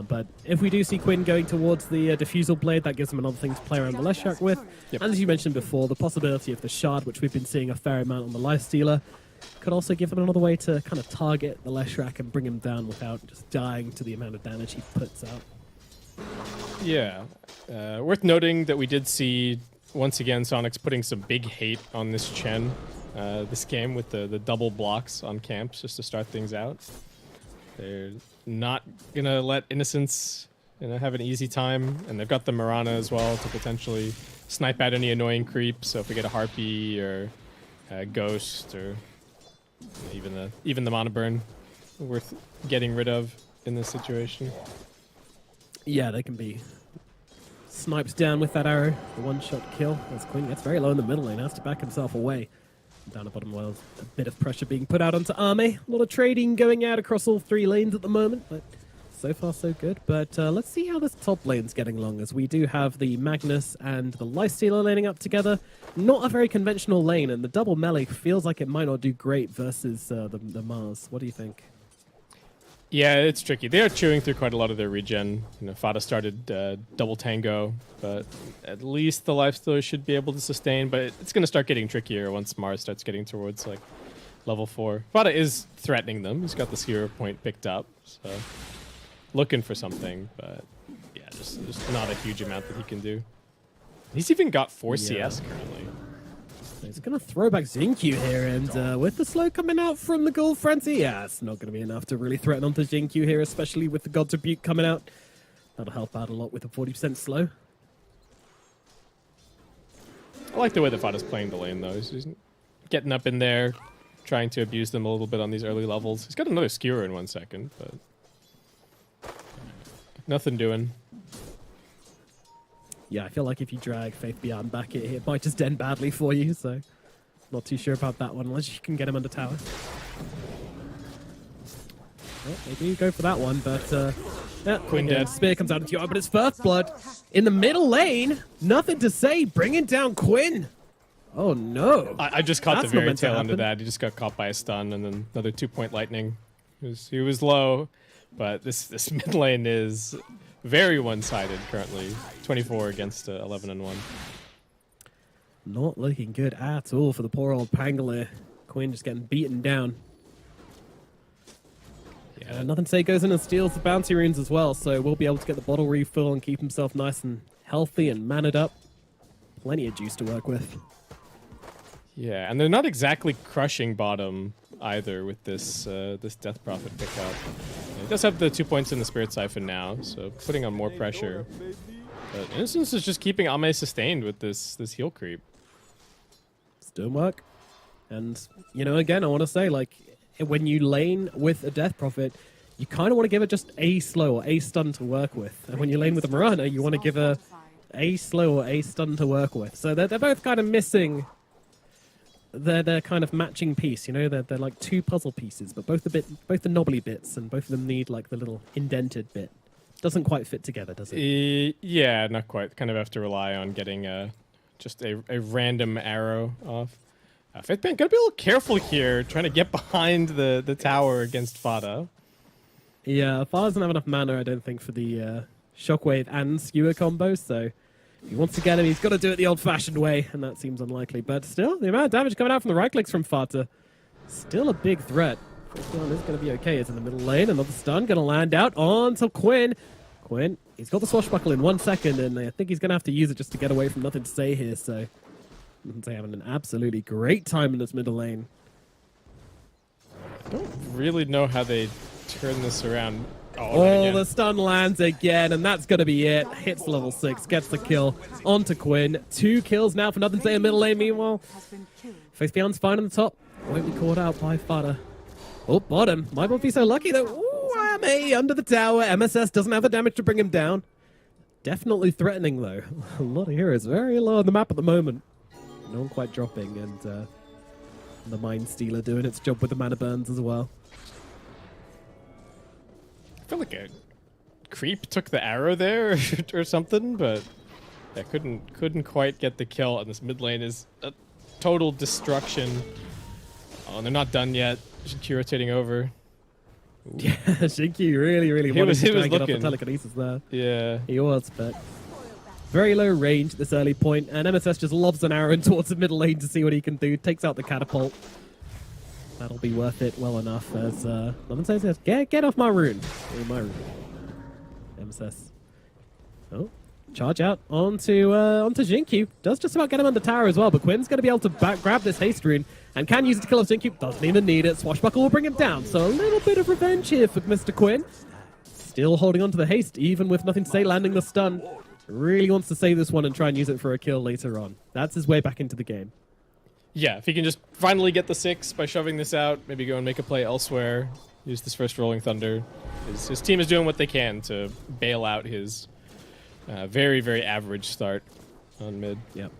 But if we do see Quinn going towards the Diffusal Blade, that gives him another thing to play around the Leshrac with. Yep. And as you mentioned before, the possibility of the Shard, which we've been seeing a fair amount on the Lifestealer, could also give them another way to kind of target the Leshrac and bring him down without just dying to the amount of damage he puts out. Yeah. Worth noting that we did see, once again, Sonic's putting some big hate on this Chen this game with the double blocks on camps just to start things out. They're not going to let Innocents have an easy time, and they've got the Mirana as well to potentially snipe out any annoying creep. So if we get a Harpy or a Ghost or even the Mana Burn, worth getting rid of in this situation. Yeah, they can be sniped down with that arrow. The one-shot kill as Quinn gets very low in the middle lane, has to back himself away. Down the bottom well, a bit of pressure being put out onto Arme. A lot of trading going out across all 3 lanes at the moment, but so far so good. But let's see how this top lane's getting along, as we do have the Magnus and the Lifestealer laning up together. Not a very conventional lane, and the double melee feels like it might not do great versus the Mars. What do you think? Yeah, it's tricky. They are chewing through quite a lot of their regen. Fada started double tango, but at least the Lifestealer should be able to sustain. But it's going to start getting trickier once Mars starts getting towards like level 4. Fada is threatening them. He's got the hero point picked up, so looking for something. But yeah, just not a huge amount that he can do. He's even got 4 CS currently. He's going to throw back Xingqiu here, and with the slow coming out from the Gold Frenzy, yeah, it's not going to be enough to really threaten onto Xingqiu here, especially with the God's Rebuke coming out. That'll help out a lot with the 40% slow. I like the way that Fada's playing the lane, though. He's getting up in there, trying to abuse them a little bit on these early levels. He's got another skewer in 1 second, but nothing doing. Yeah, I feel like if you drag Faith Beyond back, it might just end badly for you, so not too sure about that one, unless you can get him under tower. Well, they do go for that one, but yeah, Quinn dead. Spear comes out into you, but it's first blood in the middle lane. Nothing to say, bringing down Quinn. Oh no! I just caught That's the not very meant to tail end of happen. that. He just got caught by a stun, and then another 2-point lightning. He was low, but this mid lane is very one-sided currently. 24 against 11 and 1. Not looking good at all for the poor old Pangolier. Quinn just getting beaten down. Yeah, Nothing to Say goes in and steals the bounty runes as well, so we'll be able to get the bottle refill and keep himself nice and healthy and mannered up. Plenty of juice to work with. Yeah, and they're not exactly crushing bottom either with this this Death Prophet pickup. He does have the 2 points in the Spirit Siphon now, so putting on more pressure. But Innocence is just keeping Ame sustained with this heal creep. Still work. And, you know, again, I want to say, like, when you lane with a Death Prophet, you kind of want to give it just a slow or a stun to work with. And when you lane with a Mirana, you want to give her a slow or a stun to work with. So they're both kind of missing their kind of matching piece, you know? They're like two puzzle pieces, but both the knobbly bits, and both of them need like the little indented bit. Doesn't quite fit together, does it? Yeah, not quite. Kind of have to rely on getting just a random arrow off. Faithpan gotta be a little careful here, trying to get behind the tower against Fada. Yeah, Fada doesn't have enough mana, I don't think, for the Shockwave and Skewer combo, so if he wants to get him, he's got to do it the old-fashioned way, and that seems unlikely. But still, the amount of damage coming out from the right clicks from Fata, still a big threat. Faithpan is going to be okay. It's in the middle lane. Another stun going to land out onto Quinn. Quinn, he's got the swashbuckle in 1 second, and I think he's going to have to use it just to get away from Nothing to Say here, so Nothing to Say having an absolutely great time in this middle lane. I don't really know how they turn this around. Oh, the stun lands again, and that's going to be it. Hits level 6, gets the kill onto Quinn. 2 kills now for Nothing to Say in middle lane. Meanwhile, Faithpan's fine on the top. Won't be caught out by Fada. Oh, bottom. Might not be so lucky, though. Ooh, Ame under the tower. MSS doesn't have the damage to bring him down. Definitely threatening, though. A lot of heroes very low on the map at the moment. No one quite dropping, and the Mind Stealer doing its job with the mana burns as well. I feel like a creep took the arrow there or something, but I couldn't quite get the kill, and this mid lane is a total destruction. Oh, and they're not done yet. Shinki rotating over. Ooh. Yeah, Shinki really wanted to try and get off the telekinesis there. Yeah. He was, but very low range at this early point, and MSS just lobs an arrow in towards the middle lane to see what he can do. Takes out the catapult. That'll be worth it well enough as Nothing says, get off my rune. My rune. MSS. Oh, charge out onto Jinky. Does just about get him under tower as well, but Quinn's going to be able to grab this haste rune and can use it to kill off Jinky. Doesn't even need it. Swashbuckle will bring him down. So a little bit of revenge here for Mr. Quinn. Still holding on to the haste, even with Nothing to Say landing the stun. Really wants to save this one and try and use it for a kill later on. That's his way back into the game. Yeah, if he can just finally get the 6 by shoving this out, maybe go and make a play elsewhere, use this first Rolling Thunder. His team is doing what they can to bail out his very, very average start on mid. Yep.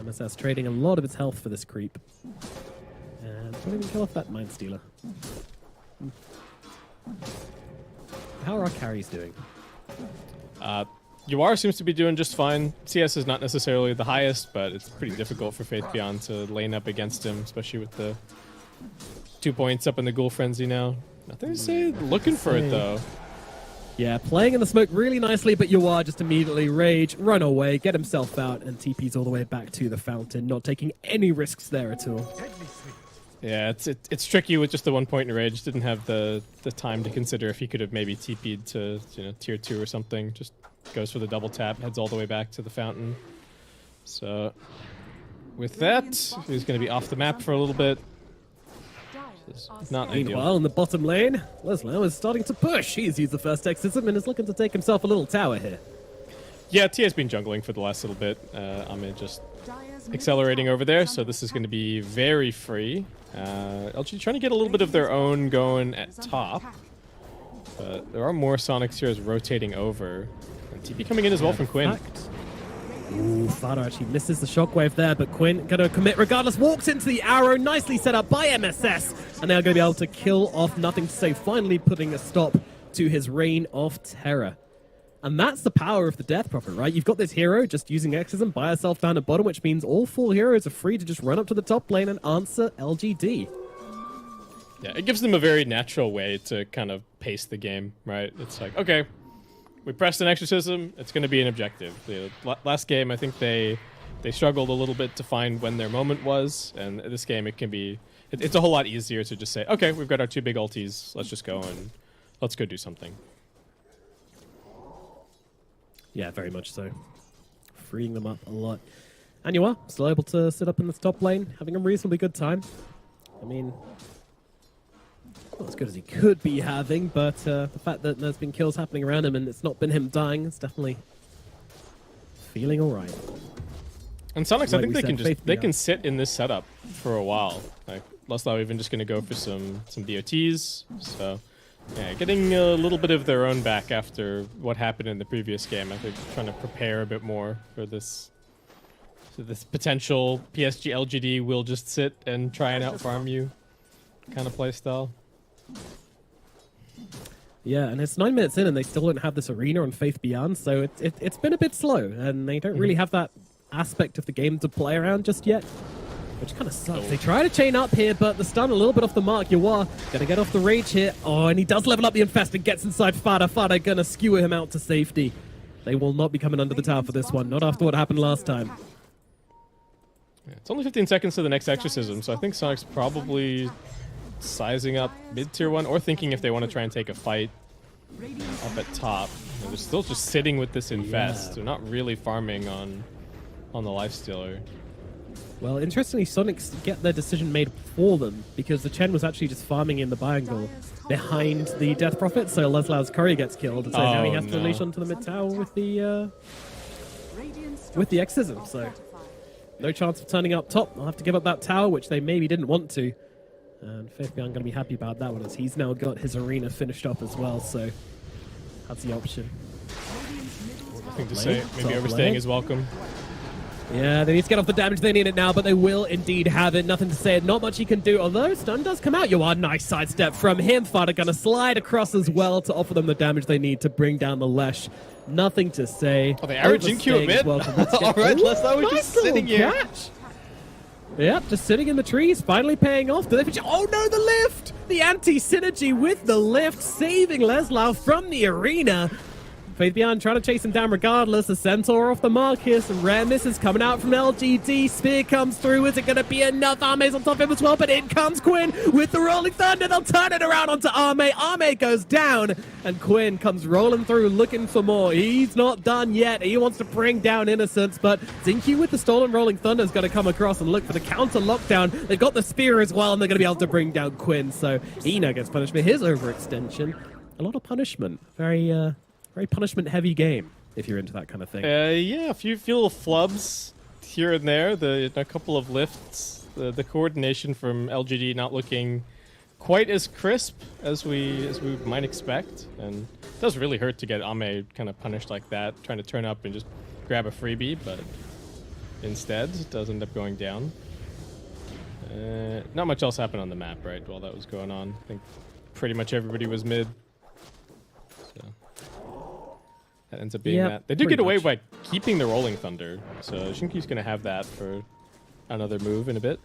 MSS trading a lot of its health for this creep. And don't even kill off that Mind Stealer. How are our carries doing? Yuar seems to be doing just fine. CS is not necessarily the highest, but it's pretty difficult for Faith Beyond to lane up against him, especially with the 2 points up in the Ghoul Frenzy now. Nothing to Say looking for it, though. Yeah, playing in the smoke really nicely, but Yuar just immediately rage, run away, get himself out, and TP's all the way back to the fountain, not taking any risks there at all. Yeah, it's tricky with just the 1 point in rage. Didn't have the time to consider if he could have maybe TP'd to tier 2 or something. Just goes for the double tap, heads all the way back to the fountain. So with that, he's going to be off the map for a little bit. Not ideal. Meanwhile, in the bottom lane, Leslie is starting to push. He's used the first exorcism and is looking to take himself a little tower here. Yeah, Tia's been jungling for the last little bit. I'm just accelerating over there, so this is going to be very free. LG trying to get a little bit of their own going at top. But there are more Sonic Heroes rotating over. And TP coming in as well from Quinn. Ooh, Fada actually misses the shockwave there, but Quinn gonna commit regardless. Walks into the arrow, nicely set up by MSS. And they're gonna be able to kill off Nothing to Say, finally putting a stop to his reign of terror. And that's the power of the Death Prophet, right? You've got this hero just using Exorcism by herself down at bottom, which means all 4 heroes are free to just run up to the top lane and answer LGD. Yeah, it gives them a very natural way to kind of pace the game, right? It's like, okay, we pressed an exorcism, it's going to be an objective. Last game, I think they they struggled a little bit to find when their moment was, and this game it can be it's a whole lot easier to just say, okay, we've got our 2 big ultis, let's just go and let's go do something. Yeah, very much so. Freeing them up a lot. And you are still able to sit up in this top lane, having a reasonably good time. I mean, not as good as he could be having, but the fact that there's been kills happening around him and it's not been him dying, it's definitely feeling alright. And Sonics, I Like think we they can said, just faith they beyond. can sit in this setup for a while. Like Laszlo even just gonna go for some DOTs. So yeah, getting a little bit of their own back after what happened in the previous game. I think trying to prepare a bit more for this. So this potential PSG LGD will just sit and try and outfarm you kind of playstyle. Yeah, and it's 9 minutes in and they still don't have this arena on Faith Beyond, so it's been a bit slow, and they don't really have that aspect of the game to play around just yet, which kind of sucks. They try to chain up here, but the stun a little bit off the mark. Yawar gonna get off the rage here. Oh, and he does level up the Infest and gets inside Fada. Fada gonna skewer him out to safety. They will not be coming under the tower for this one, not after what happened last time. Yeah, it's only 15 seconds to the next exorcism, so I think Sonic's probably sizing up mid-tier 1 or thinking if they want to try and take a fight up at top. And they're still just sitting with this Infest. Yeah. They're not really farming on the Lifestealer. Well, interestingly, Sonics get their decision made for them, because the Chen was actually just farming in the triangle behind the Death Prophet, so Leslau's courier gets killed, and so now he has to unleash onto the mid tower with the Exorcism, so no chance of turning up top. They'll have to give up that tower, which they maybe didn't want to. And Faith Beyond going to be happy about that one, as he's now got his arena finished up as well, so that's the option. Nothing to say. Maybe Top overstaying lane. is welcome. Yeah, they need to get off the damage. They need it now, but they will indeed have it. Nothing to say. Not much he can do, although stun does come out. You are nice sidestep from him. Fada going to slide across as well to offer them the damage they need to bring down the Lesh. Nothing to say. Oh, they average in Q at mid. Well, All right, Laszlo was just sitting here. Catch. Yep, just sitting in the trees, finally paying off. Do they? Oh no, the lift! The anti-synergy with the lift, saving Leslau from the arena. Faith Beyond trying to chase him down regardless. The Centaur off the mark here. Some rare misses coming out from LGD. Spear comes through. Is it going to be enough? Arme's on top of him as well, but in comes Quinn with the Rolling Thunder. They'll turn it around onto Arme. Arme goes down, and Quinn comes rolling through looking for more. He's not done yet. He wants to bring down Innocence, but Zinky with the stolen Rolling Thunder is going to come across and look for the counter lockdown. They've got the Spear as well, and they're going to be able to bring down Quinn. So Eno gets punished for his overextension. A lot of punishment. Very punishment-heavy game, if you're into that kind of thing. Yeah, a few little flubs here and there. A couple of lifts. The coordination from LGD not looking quite as crisp as we might expect, and it does really hurt to get Ame kind of punished like that, trying to turn up and just grab a freebie, but instead it does end up going down. Not much else happened on the map, right, while that was going on. I think pretty much everybody was mid. So that ends up being that. They do get away by keeping the Rolling Thunder, so Shinki's going to have that for another move in a bit.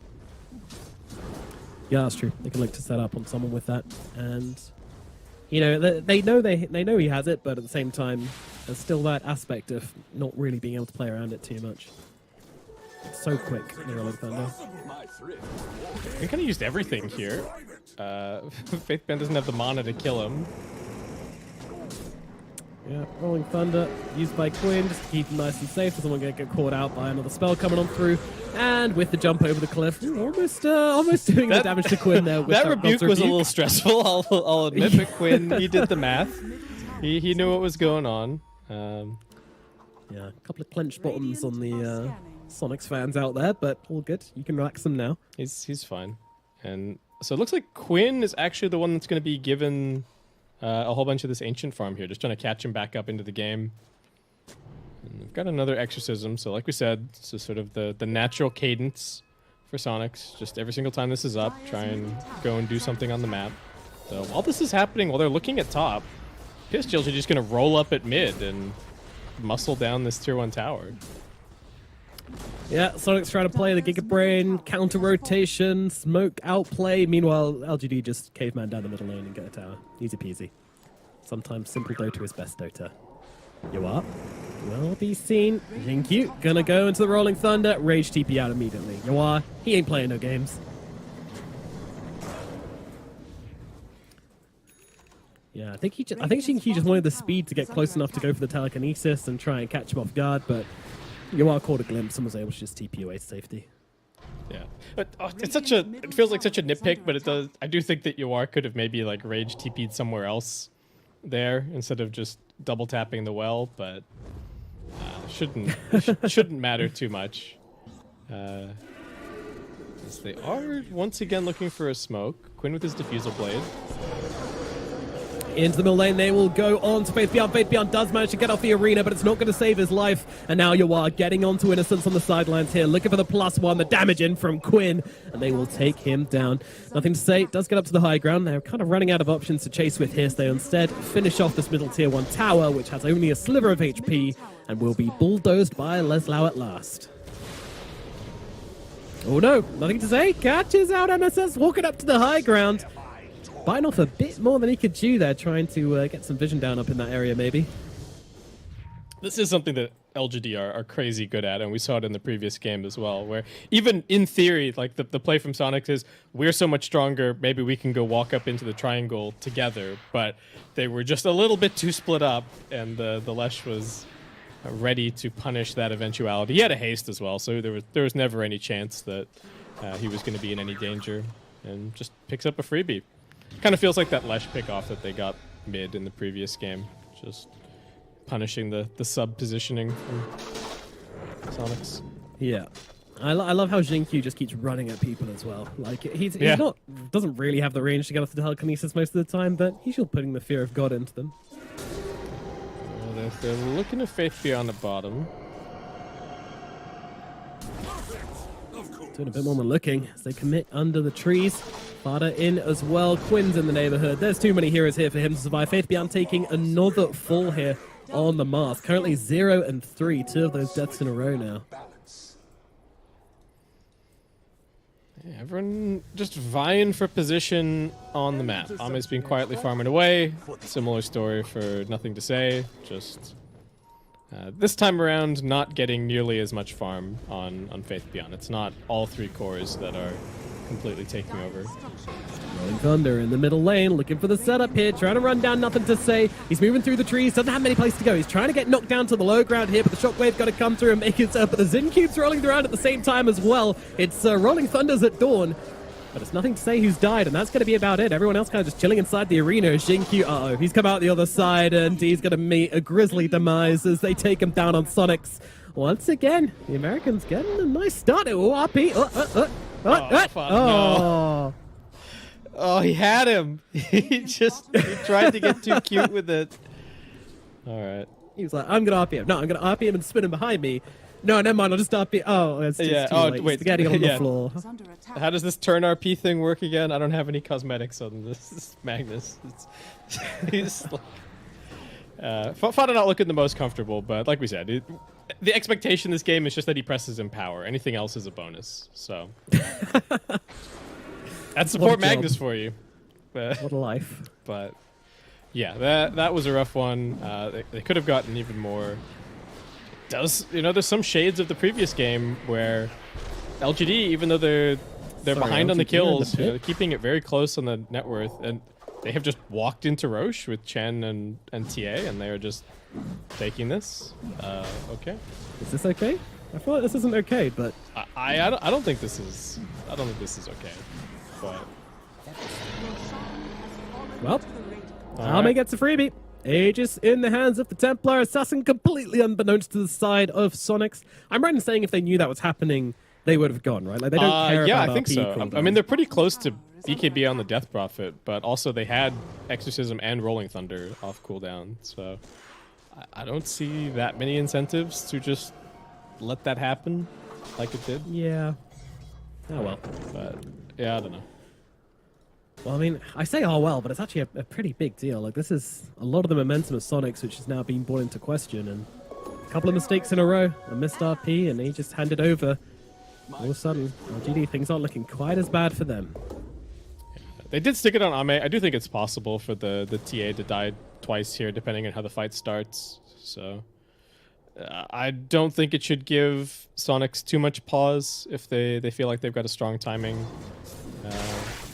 Yeah, that's true. They can look to set up on someone with that, and you know they know he has it, but at the same time, there's still that aspect of not really being able to play around it too much. It's so quick, the Rolling Thunder. We kind of used everything here. Faith Band doesn't have the mana to kill him. Yeah, Rolling Thunder used by Quinn just to keep him nice and safe. Doesn't want to get caught out by another spell coming on through. And with the jump over the cliff, almost doing the damage to Quinn there. With that rebuke was a little stressful, I'll admit, but Quinn, he did the math. He knew what was going on. Yeah, a couple of clenched bottoms on the Sonics fans out there, but all good. You can relax them now. He's fine. And so it looks like Quinn is actually the one that's going to be given a whole bunch of this ancient farm here, just trying to catch him back up into the game. And we've got another exorcism, so like we said, this is sort of the natural cadence for Sonics. Just every single time this is up, try and go and do something on the map. So while this is happening, while they're looking at top, PSGL's are just going to roll up at mid and muscle down this tier 1 tower. Yeah, Sonic's trying to play the Giga Brain, counter rotation, smoke outplay. Meanwhile, LGD just caveman down the middle lane and get a tower. Easy peasy. Sometimes simple Dota is best Dota. You are? Will be seen. Jinkyu gonna go into the Rolling Thunder. Rage TP out immediately. Yawar, he ain't playing no games. Yeah, I think Jinkyu just wanted the speed to get close enough to go for the telekinesis and try and catch him off guard, but Yawar caught a glimpse and was able to just TP away to safety. Yeah, but it feels like such a nitpick, but it does. I do think that Yawar could have maybe like rage TP'd somewhere else there instead of just double tapping the well, but shouldn't matter too much. As they are once again looking for a smoke. Quinn with his diffusal blade. Into the middle lane, they will go on to Faith Beyond. Faith Beyond does manage to get off the arena, but it's not going to save his life. And now Yawar getting onto Innocence on the sidelines here, looking for the +1, the damage in from Quinn, and they will take him down. Nothing to say, does get up to the high ground. They're kind of running out of options to chase with here, so they instead finish off this middle tier 1 tower, which has only a sliver of HP, and will be bulldozed by Leslau at last. Oh no, nothing to say, catches out MSS, walking up to the high ground. Biting off a bit more than he could chew there, trying to get some vision down up in that area, maybe. This is something that LGD are crazy good at, and we saw it in the previous game as well, where even in theory, like the play from Sonic is, we're so much stronger, maybe we can go walk up into the triangle together, but they were just a little bit too split up, and the Lesh was ready to punish that eventuality. He had a haste as well, so there was never any chance that he was going to be in any danger, and just picks up a freebie. Kind of feels like that Lesh pick-off that they got mid in the previous game. Just punishing the sub-positioning from Sonics. Yeah. I love how Jinkyu just keeps running at people as well. Like, he's doesn't really have the range to get off the telekinesis most of the time, but he's still putting the fear of God into them. Well, they're looking to Faith Beyond the bottom. Doing a bit more than looking as they commit under the trees. Fada in as well. Quinn's in the neighborhood. There's too many heroes here for him to survive. Faith Beyond taking another fall here on the Mars. Currently 0 and 3. 2 of those deaths in a row now. Yeah, everyone just vying for position on the map. Ame's been quietly farming away. Similar story for Nothing to Say. Just this time around, not getting nearly as much farm on Faith Beyond. It's not all 3 cores that are completely taking over. Rolling Thunder in the middle lane, looking for the setup here, trying to run down Nothing to Say. He's moving through the trees, doesn't have many places to go. He's trying to get knocked down to the low ground here, but the shockwave got to come through and make it up. But the Zen Cube's rolling around at the same time as well. It's Rolling Thunders at dawn. But it's Nothing to Say who's died, and that's going to be about it. Everyone else kind of just chilling inside the arena. Jinkyu, uh-oh, he's come out the other side, and he's going to meet a grisly demise as they take him down on Sonics. Once again, the Americans getting a nice start. Oh, RP. Oh, he had him. he tried to get too cute with it. All right. He was like, I'm going to RP him. No, I'm going to RP him and spin him behind me. No, never mind, I'll just RP. Oh, it's just too late. Wait. Spaghetti on the floor. How does this turn RP thing work again? I don't have any cosmetics on this Magnus. He's like, Fada not looking the most comfortable, but like we said, the expectation in this game is just that he presses Empower. Anything else is a bonus. So that's support Magnus for you. What a life. But yeah, that was a rough one. They could have gotten even more. There's some shades of the previous game where LGD, even though they're behind on the kills, keeping it very close on the net worth, and they have just walked into Roche with Chen and TA, and they are just taking this. Okay. Is this okay? I feel like this isn't okay, but I don't think this is okay. But well, Ame gets a freebie. Aegis in the hands of the Templar Assassin, completely unbeknownst to the side of Sonics. I'm right in saying if they knew that was happening, they would have gone, right? Like, they don't care about I think RP so. cooldowns. I mean, they're pretty close to BKB on the Death Prophet, but also they had Exorcism and Rolling Thunder off cooldown, so I don't see that many incentives to just let that happen like it did. Yeah. Oh, well. But, yeah, I don't know. Well, I mean, I say oh well, but it's actually a pretty big deal. Like, this is a lot of the momentum of Sonics, which has now been brought into question, and a couple of mistakes in a row, a missed RP, and he just handed over. All of a sudden, LGD, things aren't looking quite as bad for them. Yeah, they did stick it on Ame. I do think it's possible for the TA to die twice here, depending on how the fight starts. So I don't think it should give Sonics too much pause if they feel like they've got a strong timing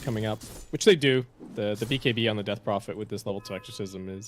coming up, which they do. The BKB on the Death Prophet with this level 2 Exorcism is